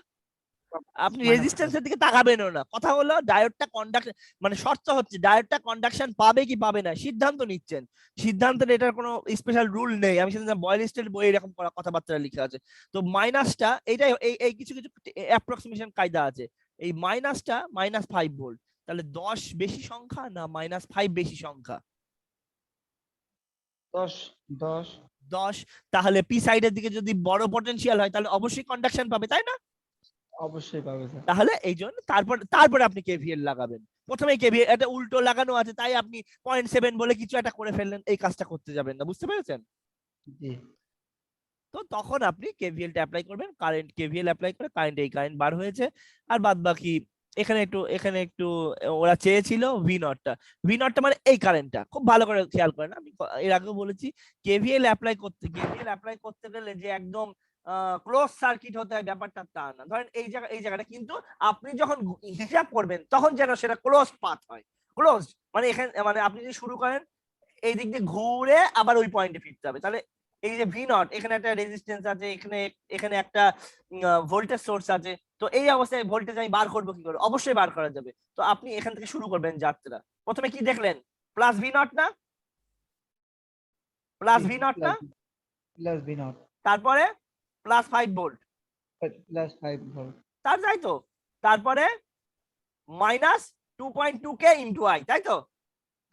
আপনি -5। রেজিস্ট্যান্সের দিকে তাকাবেনও না, কথা হলো ডায়োডটা কন্ডাকশন, মানে শর্ত হচ্ছে ডায়োডটা কন্ডাকশন পাবে কি পাবে না সিদ্ধান্ত নিচ্ছেন। সিদ্ধান্তের এটার কোনো স্পেশাল রুল নেই, আমি সেদিন বয়েল স্টেট বই এরকম কথাবার্তা লিখা আছে। তো মাইনাসটা এইটাই, এই কিছু কিছু অ্যাপ্রক্সিমেশন কায়দা আছে। এই মাইনাসটা -5 ভোল্ট, তাহলে 10 বেশি সংখ্যা না -5 বেশি সংখ্যা? 10 10। 10। তাহলে পি সাইডের দিকে যদি বড় পটেনশিয়াল হয় তাহলে অবশ্যই কন্ডাকশন পাবে, তাই না? অবশ্যই পাবে স্যার। তাহলে এই জন্য তারপরে আপনি কেভিএল লাগাবেন। প্রথমে কেভিএল এটা উল্টো লাগানো আছে, তাই আপনি 0.7 বলে কিছু একটা করে ফেললেন, এই কাজটা করতে যাবেন না, বুঝতে পেরেছেন? জি তো তখন আপনি কেভিএলটা অ্যাপ্লাই করবেন, কারেন্ট কেভিএল অ্যাপ্লাই করে এই কারেন্ট বার হয়েছে। আর বাদ বাকি এখানে একটু ওরা চেয়েছিল ভি নটটা মানে এই কারেন্টটা, খুব ভালো করে খেয়াল করেন, আমি এর আগেও বলেছি, কেভিএল অ্যাপ্লাই করতে গেলে যে একদম ক্লোজ সার্কিট হতে হয় ব্যাপারটা তা না। ধরেন এই জায়গাটা কিন্তু আপনি যখন হিসাব করবেন তখন যেন সেটা ক্লোজ পাথ হয়। ক্লোজ মানে এখানে, মানে আপনি যদি শুরু করেন এই দিক দিয়ে ঘুরে আবার ওই পয়েন্টে ফিরতে হবে, তাহলে এই যে V0 এখানে একটা রেজিস্ট্যান্স আছে, এখানে একটা ভোল্টেজ সোর্স আছে। তো এই অবস্থায় ভোল্টেজ আমি বার করবো কি করে? অবশ্যই বার করা যাবে। তো আপনি এখান থেকে শুরু করবেন যাত্রা। প্রথমে কি দেখলেন? +V0 না, জি +V0 না, প্লাস V0 তারপরে +5 ভোল্ট, প্লাস 5 ভোল্ট। তাই তো, তারপরে -2.2k × I, তাই তো?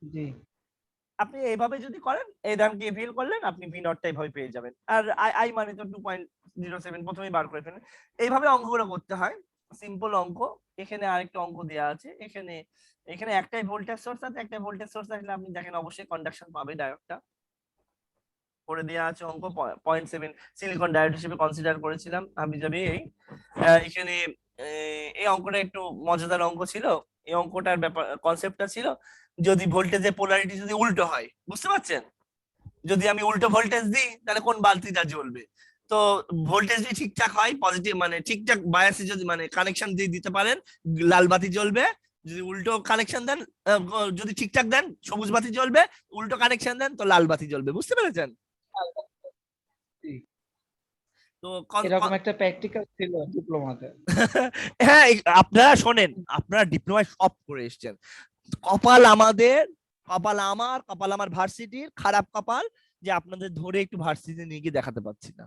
জি আপনি এইভাবে যদি করেন, এই দাম কেভিএল করলেন, আপনি V0টা এইভাবে পেয়ে যাবেন। আর আই মানে তো 2.07 প্রথমেই বার করে ফেলেন। এইভাবে অঙ্কগুলো করতে হয়, সিম্পল অঙ্ক। এখানে আরেকটা অঙ্ক দেওয়া আছে, এখানে একটাই ভোল্টেজ সোর্স আছে, একটা ভোল্টেজ সোর্স আসলে আপনি দেখেন অবশ্যই কন্ডাকশন পাবে ডায়োডটা। করে দেওয়া আছে অঙ্ক 0.7 সিলিকন ডায়োড হিসেবে কনসিডার করেছিলাম হাবিজাবি। এখানে এই অঙ্কটা একটু মজাদার অঙ্ক ছিল। এই অঙ্কটার ব্যাপার কনসেপ্টটা ছিল, যদি ভোল্টেজের পোলারিটি যদি উল্টো হয়, বুঝতে পারছেন? যদি আমি উল্টো ভোল্টেজ দিই তাহলে কোন বালতিটা জ্বলবে, তো ভোল্টেজ যদি ঠিকঠাক হয়, পজিটিভ মানে ঠিকঠাক বায়াসে যদি মানে কানেকশন দিয়ে দিতে পারেন, লাল বাতি জ্বলবে। যদি উল্টো কানেকশন দেন, যদি ঠিকঠাক দেন সবুজ বাতি জ্বলবে, উল্টো কানেকশন দেন তো লাল বাতি জ্বলবে। বুঝতে পেরেছেন? জি, তো এরকম একটা প্র্যাকটিক্যাল ছিল ডিপ্লোমাতে। হ্যাঁ, আপনারা শোনেন, আপনারা ডিপ্লোমায় সব করে এসেছেন। কপাল আমাদের, কপাল আমার, কপাল আমার ভার্সিটির খারাপ কপাল যে আপনাদের ধরে একটু ভার্সিটি নিয়ে গিয়ে দেখাতে পাচ্ছি না।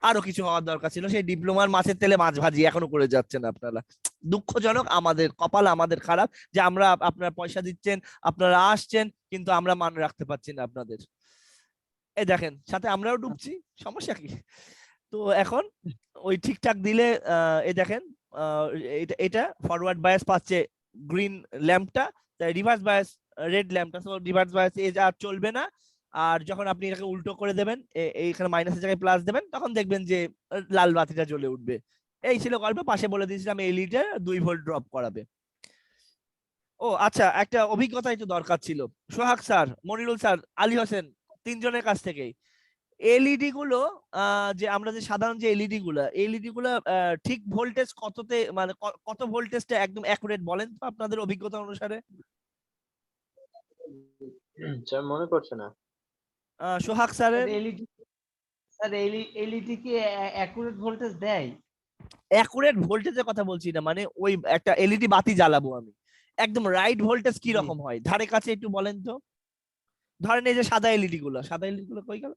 আরো কিছু হওয়ার দরকার ছিল, সেই ডিপ্লোমার মাছের তেলে মাছ ভাজি এখনো করে যাচ্ছেন আপনারা। দুঃখজনক, আমাদের কপাল আমাদের খারাপ যে আমরা, আপনারা পয়সা দিচ্ছেন, আপনারা আসছেন, কিন্তু আমরা মান রাখতে পারছি না আপনাদের। এই দেখেন, সাথে আমরাও ডুবছি, সমস্যা কি? তো এখন ওই ঠিকঠাক দিলে এই দেখেন, আহ, এটা এটা ফরওয়ার্ড বায়াস পাচ্ছে গ্রিন ল্যাম্পটা, তাই রিভার্স বায়াস রেড ল্যাম্পটা। তো রিভার্স বায়াস এ আর চলবে না। আর যখন আপনি এটাকে উল্টো করে দেবেন, এইখানে মাইনাসের জায়গায় প্লাস দেবেন, তখন দেখবেন যে লাল বাতিটা জ্বলে উঠবে। এই ছিল গল্প। পাশে বলে দিয়েছিলাম এলইডি 2 ভোল্ট ড্রপ করাবে। ও আচ্ছা, একটা অভিজ্ঞতা একটু দরকার ছিল। সোহাগ স্যার, মনিরুল স্যার, আলী হোসেন, তিনজনের কাছ থেকেই এলইডি গুলো, যে আমরা যে সাধারণ যে এলইডি গুলো ঠিক ভোল্টেজ কততে, মানে কত ভোল্টেজটা একদম অ্যাকুরেট বলেন তো আপনাদের অভিজ্ঞতা অনুসারে? স্যার মনে পড়ছে না। সোহাগ স্যার স্যারের? এলইডি, স্যার এলইডি কি অ্যাকুরেট ভোল্টেজ দেয়? অ্যাকুরেট ভোল্টেজের কথা বলছি না, মানে ওই একটা এলইডি বাতি জ্বালাবো আমি, একদম রাইট ভোল্টেজ কি জি, রকম হয় ধারে কাছে একটু বলেন তো। ধরেন এই যে সাদা এলইডি গুলো কই গেল?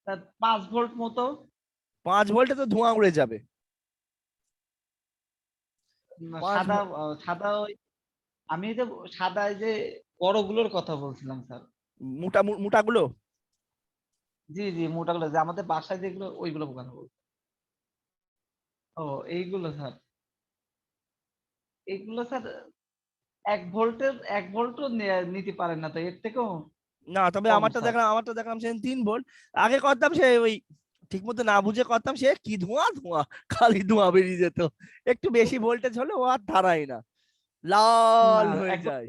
স্যার 5 ভোল্ট মতো। 5 ভোল্টে তো ধোঁয়া উড়ে যাবে। পাঁচ সাদা, সাদা ওই, আমি যে সাদা এই যে বড়গুলোর কথা বলছিলাম স্যার। মোটা মোটাগুলো। জি জি, মোটাগুলো যে আমাদের বাসায় যেগুলো, ওইগুলো কথা বলছি। ও, এইগুলো স্যার, এইগুলো স্যার 1 ভোল্টও নিতে পারেন না, তো এর থেকেও না, তবে কম আমারটা স্যার। দেখলাম, সে 3 ভোল্ট। আগে করতাম সে ওই ঠিক মতো না বুঝে করতাম, সে কি ধোঁয়া ধোঁয়া, খালি ধোঁয়া বেরিয়ে যেত। একটু বেশি ভোল্টেজ হলে ও আর ধারাই না, না, লাল হয়ে একদম যায়।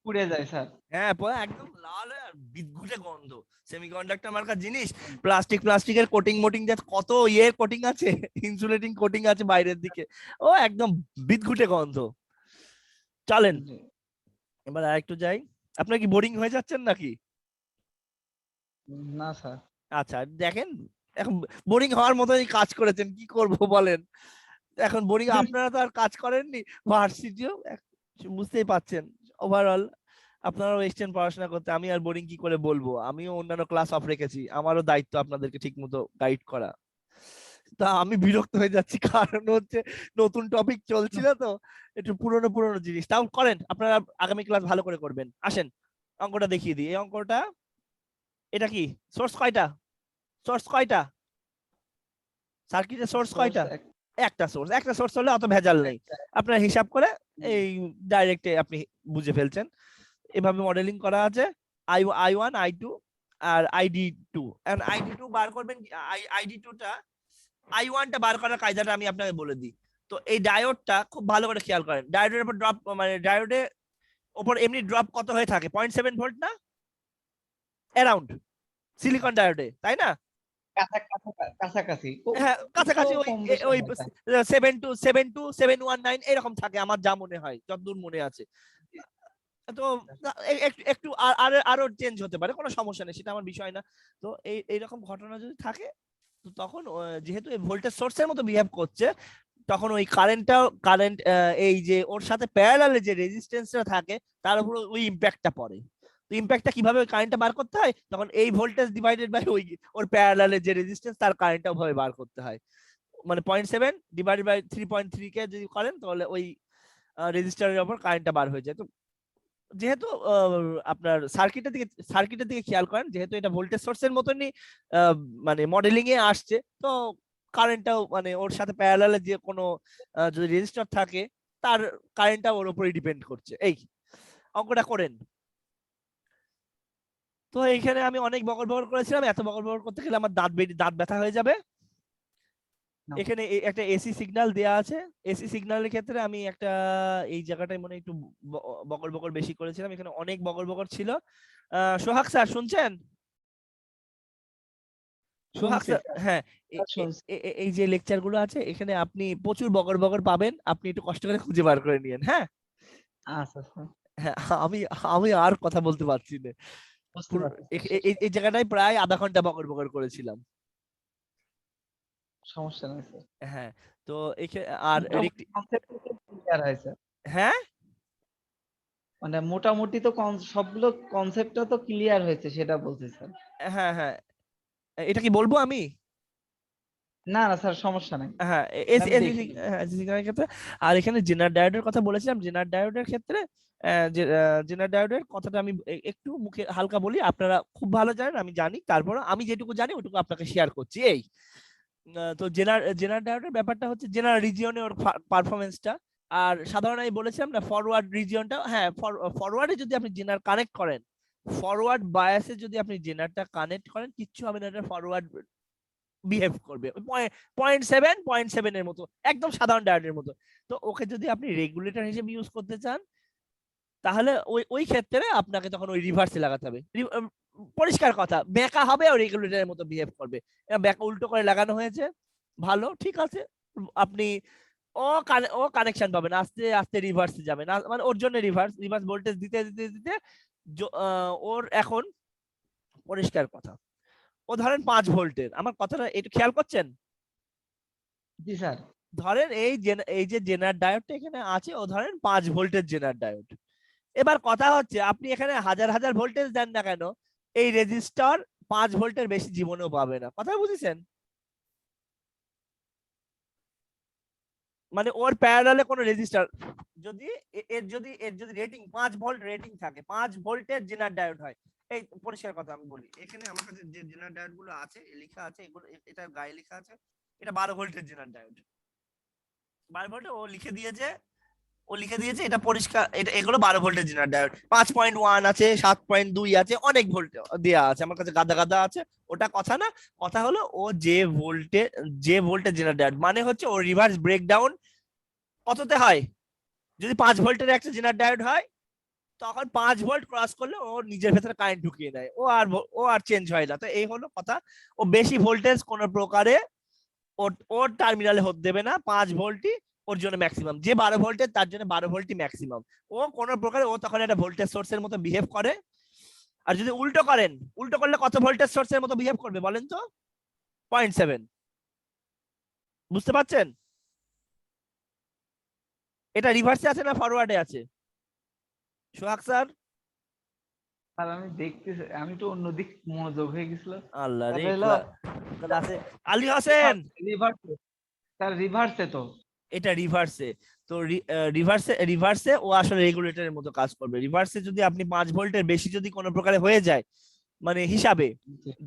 পুড়ে যায় স্যার। হ্যাঁ, পরে একদম লাল হয়ে আর বিদঘুটে গন্ধ। সেমিকন্ডাক্টর মার্কা জিনিস, প্লাস্টিকের কোটিং মোটিং, যা কত ইয়ের কোটিং আছে, ইনসুলেটিং কোটিং আছে বাইরের দিকে, ও একদম বিদঘুটে গন্ধ। চলেন জি। এবার আরেকটু যাই। আপনার কি বোরিং হয়ে যাচ্ছেন নাকি? না স্যার। আচ্ছা দেখেন, এখন বোরিং হওয়ার মতোই কাজ করেছেন, কি করব বলেন। এখন বোরিং, আপনারা তো আর কাজ করেননি ভার্সিটিও, বুঝতেই পাচ্ছেন। ওভারঅল আপনারাও এসছেন পড়াশোনা করতে, আমি আর বোরিং কি করে বলবো, আমিও অন্যান্য ক্লাস অফ রেখেছি, আমারও দায়িত্ব আপনাদেরকে ঠিক মতো গাইড করা। তা আমি বিরক্ত হয়ে যাচ্ছি, কারণ হচ্ছে নতুন টপিক চলছিল তো, একটু পুরনো পুরনো জিনিস। তাও করেন আপনারা, আগামী ক্লাস ভালো করে করবেন। আসেন অঙ্কটা দেখিয়ে দিই। এই অঙ্কটা, এটা কি সোর্স কয়টা? সোর্স কয়টা? সার্কিটের সোর্স সোর্স কয়টা? একটা সোর্স হলে অত ভেজাল নেই। আপনার হিসাব করে এই ডাইরেক্ট আপনি বুঝে ফেলছেন। এভাবে মডেলিং করা আছে। I1 I2 আর ID2। এখন ID2 বার করবেন, ID2টা, I1টা বার করার কায়দাটা আমি আপনাকে বলে দিই। তো এই ডায়োডটা খুব ভালো করে খেয়াল করেন, ডায়োডের উপর ড্রপ, মানে ডায়োডের উপর এমনি ড্রপ কত হয়ে থাকে? 0.7 ভোল্ট না অ্যারাউন্ড সিলিকন ডায়োডে, তাই না? কাছাকাছি, হ্যাঁ, একটু কাছাকাছি কম বেশি ওই হয় স্যার। 72719 এরকম থাকে, আমার যা মনে হয়, যতদূর মনে আছে। তো একটু একটু আরো চেঞ্জ হতে পারে, কোনো সমস্যা নেই, সেটা আমার বিষয় না। তো এইরকম ঘটনা যদি থাকে, তো তখন যেহেতু এই ভোল্টেজ সোর্সের মতো বিহেভ করছে, তখন ওই কারেন্ট এই যে ওর সাথে প্যারালালে যে রেজিস্ট্যান্সটা থাকে, তার উপর ওই ইম্প্যাক্টটা পড়ে। তো ইম্প্যাক্টটা কিভাবে ওই কারেন্টটা বার করতে হয়, তখন এই ভোল্টেজ ডিভাইডেড বাই ওই ওর প্যারালালে যে রেজিস্ট্যান্স, তার কারেন্টটা ভাবে বার করতে হয়। মানে 0.7 ডিভাইডেড বাই 3.3 কে যদি করেন, তাহলে ওই রেজিস্টারের উপর কারেন্টটা বার হয়ে যায়। তো যেহেতু আপনার সার্কিটের দিকে খেয়াল করেন, যেহেতু এটা ভোল্টেজ সোর্সের মতনই আহ, মানে মডেলিং এ আসছে, তো কারেন্টটাও মানে ওর সাথে প্যারালালে যে কোনো যদি রেজিস্টার থাকে, তার কারেন্টটা ওর উপরেই ডিপেন্ড করছে। এই অঙ্কটা করেন। তো এইখানে আমি অনেক বকর বকর করেছিলাম, এত বকর বকর করতে গেলে আমার দাঁত ব্যথা হয়ে যাবে। এখানে একটা এসি সিগন্যাল দেয়া আছে। এসি সিগন্যালের ক্ষেত্রে আমি একটা এই জায়গাটায় মনে হয় একটু বকর বকর বেশি করেছিলাম, এখানে অনেক বকর বকর ছিল। সোহাগ স্যার শুনছেন? সোহাগ শুনছি স্যার, স্যার। হ্যাঁ, শুনছি। এই যে লেকচার গুলো আছে এখানে আপনি প্রচুর বকর বকর পাবেন, আপনি একটু কষ্ট করে খুঁজে বার করে নিয়েন। হ্যাঁ, আচ্ছা স্যার, হ্যাঁ, আমি আমি আর কথা বলতে পারছি না। বুঝতে পারছি স্যার, এই জায়গাটায় প্রায় আধা ঘন্টা বকর বকর করেছিলাম। সমস্যা নাই স্যার। হ্যাঁ, তো আর মোটামুটি কনসেপ্ট ক্লিয়ার হয়েছে, হ্যাঁ, মানে মোটামুটি তো সবগুলো কনসেপ্টটা তো ক্লিয়ার হয়েছে সেটা বলছি স্যার। হ্যাঁ, হ্যাঁ, এটা কি বলবো আমি? না না স্যার, সমস্যা নাই, হ্যাঁ, আমি দেখি নেবো। সিগন্যালের ক্ষেত্রে। আর এখানে জেনার ডায়োডের কথা বলেছিলাম, জেনার ডায়োডের ক্ষেত্রে জেনার ডায়োডের কথাটা আমি একটু মুখে হালকা বলি, আপনারা খুব ভালো জানেন আমি জানি, তারপর আমি যেটুকু জানি ওটুকু আপনাকে শেয়ার করছি। এই তো জেনার ডায়োডের ব্যাপারটা হচ্ছে জেনার রিজিয়নে ওর পারফরমেন্সটা। আর সাধারণ আমি বলেছিলাম না ফরওয়ার্ড রিজিয়নটা, হ্যাঁ, ফরওয়ার্ডে যদি আপনি জেনার কানেক্ট করেন, ফরওয়ার্ড বায়াসে যদি আপনি জেনারটা কানেক্ট করেন, কিচ্ছু হবে না, এটা ফরওয়ার্ড বিহেভ করবে 0.7 এর মতো, একদম সাধারণ ডায়োডের মতো। তো ওকে যদি আপনি রেগুলেটর হিসেবে ইউজ করতে চান, তাহলে ওই ওই ক্ষেত্রে আপনাকে তখন ওই রিভার্সে লাগাতে হবে। পরিষ্কার কথা, বেঁকা হবে ও রেগুলেটরের মতো বিহেভ করবে। বেঁকা উল্টো করে লাগানো হয়েছে, ভালো, ঠিক আছে, আপনি ও কানেকশন পাবেন, আস্তে আস্তে রিভার্সে যাবে না, মানে ওর জন্য রিভার্স রিভার্স ভোল্টেজ দিতে দিতে দিতে ওর এখন পরিষ্কার কথা, ও ধরেন 5 ভোল্টের, আমার কথাটা একটু খেয়াল করছেন? জি স্যার। ধরেন এই যে জেনার ডায়োডটা এখানে আছে, ও ধরেন 5 ভোল্টের জেনার ডায়োড। এবার কথা হচ্ছে আপনি এখানে হাজার হাজার ভোল্টেজ দেন না কেন, এই রেজিস্টার 5 ভোল্টের বেশি জীবনেও পাবে না। কথা বুঝেছেন? মানে ওর প্যারালালে কোনো রেজিস্টার যদি এর যদি রেটিং 5 ভোল্ট রেটিং থাকে, 5 ভোল্টের জেনার ডায়োড হয়। এই পরিষ্কার কথা আমি বলি, এখানে আমার কাছে যে জেনার ডায়োড গুলো আছে লেখা আছে, এগুলো এটা গায়ে লেখা আছে, এটা 12 ভোল্টের জেনার ডায়োড। 12 ভোল্টে ও লিখে দিয়েছে এটা পরিষ্কার, এটা এগুলো 12 ভোল্টের জেনার ডায়োড। 5.1 আছে, 7.2 আছে, অনেক ভোল্ট দেয়া আছে, আমার কাছে গাদা গাদা আছে। ওটা কথা না, কথা হলো ও যে ভোল্টের জেনার ডায়োড, মানে হচ্ছে ও রিভার্স ব্রেকডাউন কততে হয়। যদি 5 ভোল্টের একটা জেনার ডায়োড হয়, তখন 5 ভোল্ট ক্রস করলে ও নিজের ভেতরে কারেন্ট ঢুকিয়ে দেয়, ও আর চেঞ্জ হয় না। তো এই হলো কথা, ও বেশি ভোল্টেজ কোন প্রকারে ওর টার্মিনালে হতে দেবে না। 5 ভোল্টই ওর জন্য ম্যাক্সিমাম, যে 12 ভোল্টের তার জন্য 12 ভোল্টই ম্যাক্সিমাম। ও কোন প্রকারে ও তখন একটা ভোল্টেজ সোর্সের মতো বিহেভ করে। আর যদি উল্টো করেন, উল্টো করলে কত ভোল্টেজ সোর্সের মতো বিহেভ করবে বলেন তো? 0.7। বুঝতে পারছেন? এটা রিভার্সে আছে না ফরওয়ার্ডে আছে সোহাগ স্যার? স্যার আমি দেখতেছি, আমি তো অন্যদিক মনোযোগ হয়ে গেছিল। আল্লাহ রে, তাহলে হলো ক্লাসে আলী হোসেন, রিভার্সে, স্যার রিভার্সে তো। এটা রিভার্সে। তো রিভার্সে ও আসলে রেগুলেটরের মতো কাজ করবে। রিভার্সে যদি আপনি 5 ভোল্টের বেশি যদি কোনো প্রকারে হয়ে যায়, মানে হিসাবে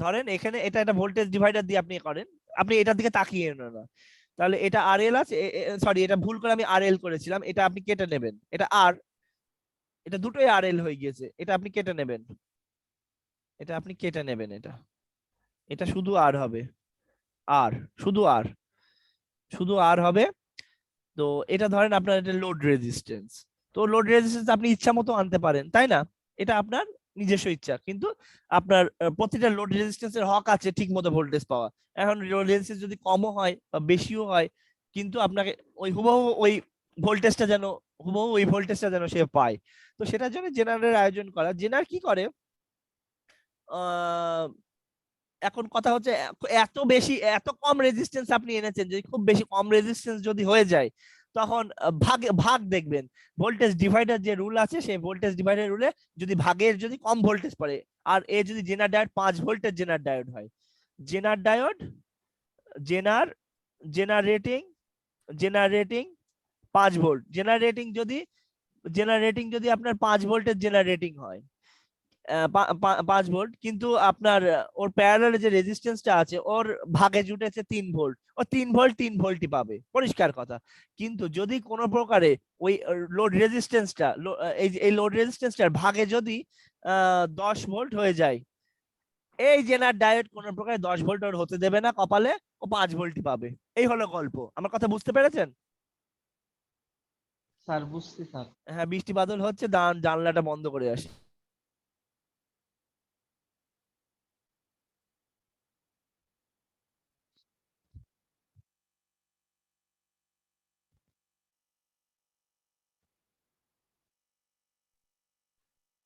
ধরেন এখানে এটা একটা ভোল্টেজ ডিভাইডার দিয়ে আপনি করেন, আপনি এটার দিকে তাকিয়ে না, তাহলে এটা আরএল আছে, সরি এটা ভুল করে আমি আরএল করেছিলাম, এটা আপনি কেটে নেবেন, এটা আর, এটা দুটোই আরএল হয়ে গিয়েছে, এটা আপনি কেটে নেবেন, এটা আপনি কেটে নেবেন, এটা এটা শুধু আর হবে, আর শুধু আর শুধু আর হবে। তো এটা ধরেন আপনার এটা লোড রেজিস্ট্যান্স, তো লোড রেজিস্ট্যান্স আপনি ইচ্ছা মতো আনতে পারেন, তাই না? এটা আপনার নিজস্ব ইচ্ছা, কিন্তু আপনার প্রতিটা লোড রেজিস্ট্যান্সের হক আছে ঠিক মতো ভোল্টেজ পাওয়া। এখন লোড রেজিস্ট্যান্স যদি কমও হয় বা বেশিও হয়, কিন্তু আপনাকে ওই হুবহু ওই ভোল্টেজটা যেন সে পায়। তো সেটার জন্য জেনারের আয়োজন করা। জেনার কি করে, আহ এখন কথা হচ্ছে এত বেশি এত কম রেজিস্ট্যান্স আপনি এনেছেন, যদি খুব বেশি কম রেজিস্ট্যান্স যদি হয়ে যায়, তখন ভাগ দেখবেন, ভোল্টেজ ডিভাইডার যে রুল আছে সেই ভোল্টেজ ডিভাইডার রুলে যদি ভাগের যদি কম ভোল্টেজ পড়ে, আর এ যদি জেনার ডায়োড 5 ভোল্টের জেনার ডায়োড হয়, জেনার ডায়োড জেনার জেনারেটিং জেনারেটিং 5 ভোল্ট, জেনারেটিং যদি আপনার 5 ভোল্টের জেনারেটিং হয়, 5 ভোল্ট, কিন্তু আপনার ওর প্যারালালে যে রেজিস্ট্যান্সটা আছে ওর ভাগে জুটেছে 3 ভোল্ট, ও 3 ভোল্টই পাবে, পরিষ্কার কথা। কিন্তু যদি কোনো প্রকারে ওই লোড রেজিস্ট্যান্সটা এই লোড রেজিস্ট্যান্সটার ভাগে যদি 10 ভোল্ট হয়ে যায়, এই জেনার ডায়োড কোন প্রকার 10 ভোল্ট ওর হতে দেবে না কপালে, ও 5 ভোল্টই পাবে। এই হলো গল্প। আমার কথা বুঝতে পেরেছেন? স্যার বুঝছি স্যার। হ্যাঁ, বৃষ্টি বাদল হচ্ছে, জানলাটা বন্ধ করে আসি।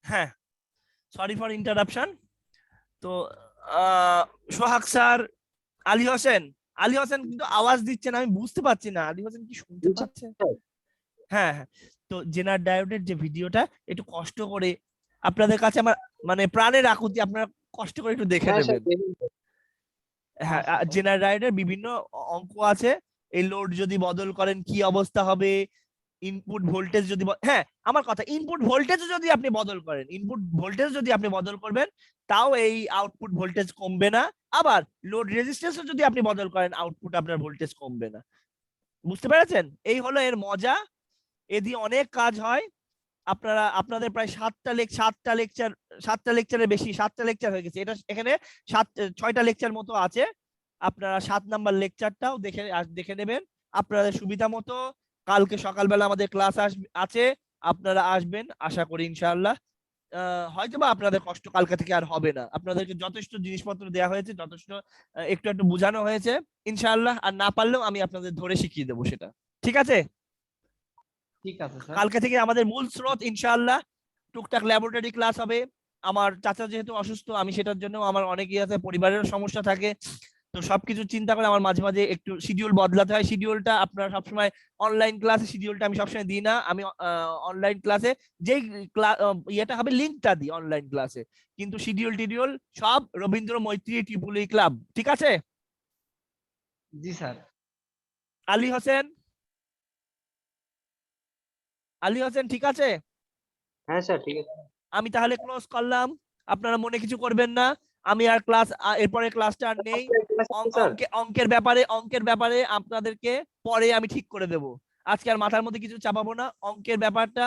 হ্যাঁ, সরি ফর ইন্টারাপশন। তো সোহাগ স্যার, আলী হোসেন, আলী হোসেন কিন্তু আওয়াজ দিচ্ছেন, আমি বুঝতে পারছি না আলী হোসেন কি শুনতে পাচ্ছে? হ্যাঁ হ্যাঁ। তো জেনার ডায়োডের যে ভিডিওটা একটু কষ্ট করে আপনাদের কাছে আমার মানে প্রাণের আকুতি, আপনারা কষ্ট করে একটু দেখে হ্যাঁ স্যার, নেবেন। দেখুন স্যার। হ্যাঁ, আচ্ছা স্যার। জেনার ডায়োডের বিভিন্ন অঙ্ক আছে। এই লোড যদি বদল করেন কি অবস্থা হবে, ইনপুট ভোল্টেজ যদি হ্যাঁ আমার কথা, ইনপুট ভোল্টেজ যদি আপনি বদল করেন, ইনপুট ভোল্টেজ যদি আপনি বদল করবেন, তাও এই আউটপুট ভোল্টেজ কমবে না। আবার লোড রেজিস্ট্যান্সও যদি আপনি বদল করেন, আউটপুট আপনার ভোল্টেজ কমবে না। বুঝতে পেরেছেন? এই হলো এর মজা। এ দিয়ে অনেক কাজ হয়। আপনারা আপনাদের প্রায় 7টা লেকচারের বেশি, 7টা লেকচার হয়ে গেছে। এটা এখানে 6টা লেকচার মতো আছে। আপনারা 7 নাম্বার লেকচারটাও দেখে নেবেন আপনাদের সুবিধা মতো। কালকে সকালবেলা আমাদের ক্লাস আছে, আপনারা আসবেন আশা করি ইনশাআল্লাহ। হয়তোবা আপনাদের কষ্ট কালকে থেকে আর হবে না। আপনাদেরকে যথেষ্ট জিনিসপত্র দেওয়া হয়েছে, যথেষ্ট একটু একটু বোঝানো হয়েছে ইনশাআল্লাহ। আর না পারলেও আমি আপনাদের ধরে শিখিয়ে দেবো সেটা। ঠিক আছে? ঠিক আছে স্যার। কালকে থেকে আমাদের মূল স্রোত ইনশাআল্লাহ টুকটাক ল্যাবরেটরি ক্লাস হবে। আমার চাচা যেহেতু অসুস্থ, আমি সেটার জন্য আমার অনেকই আছে, পরিবারের সমস্যা থাকে। তো সবকিছু চিন্তা করে আমার মাঝে মাঝে একটু শিডিউল বদলাতে হয়। শিডিউলটা আপনারা সবসময় অনলাইন ক্লাসে শিডিউলটা আমি সবসময় দিই না। আমি অনলাইন ক্লাসে যেই ইয়েটা হবে লিঙ্কটা দিই অনলাইন ক্লাসে, কিন্তু শিডিউল টিডিউল সব রবীন্দ্র মৈত্রী টিপুলি ক্লাব। ঠিক আছে? জি স্যার। আলী হোসেন, আলী হোসেন ঠিক আছে? হ্যাঁ স্যার, ঠিক আছে। আমি তাহলে ক্লোজ করলাম, আপনারা মনে কিছু করবেন না। আমি আর ক্লাস এরপরে ক্লাসটা আর নেই। স্যার, অঙ্কের ব্যাপারে আপনাদেরকে পরে আমি ঠিক করে দেব। আজকে আর মাথার মধ্যে কিছু চাপাবো না। অঙ্কের ব্যাপারটা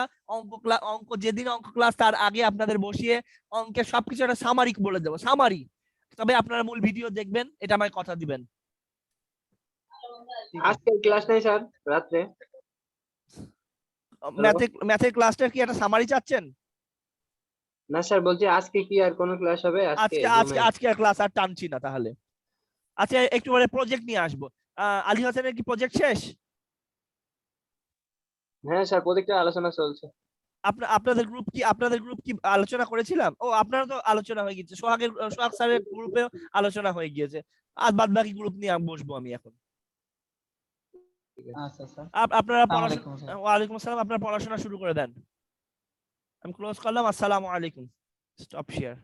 অঙ্ক যেদিন অঙ্ক ক্লাস তার আগে আপনাদের বসিয়ে অঙ্কের সবকিছু একটা সামারি বলে দেবো, সামারি। তবে আপনারা মূল ভিডিও দেখবেন, এটা আমায় কথা দিবেন। ঠিক আছে। আজকে ক্লাস নেই স্যার, রাত্রে। ম্যাথের ক্লাসটা কি একটা সামারি চাচ্ছেন? না স্যার, বলছি আজকে কি আর কোনো ক্লাস হবে আজকে আজকে আজকে জুমে? আজকে আর ক্লাস আর টানছি না তাহলে। আচ্ছা, একটু পরে প্রজেক্ট নিয়ে আসবো। আলী হোসেনের কি প্রজেক্ট শেষ? হ্যাঁ স্যার, প্রত্যেকটা আলোচনা চলছে। আপনাদের গ্রুপ কি আলোচনা করেছিলাম? ও আপনারা তো আলোচনা হয়ে গেছে, সোহাগ স্যারের গ্রুপে আলোচনা হয়ে গিয়েছে। আর বাদ বাকি গ্রুপ নিয়ে বসবো আমি এখন। আচ্ছা স্যার। আপনারা আসসালামু পড়াশোনা, আলাইকুম স্যার। ওয়ালাইকুম আসসালাম, আপনারা পড়াশোনা শুরু করে দেন। আমি ক্লোজ করলাম। আসসালামু আলাইকুম। Stop share.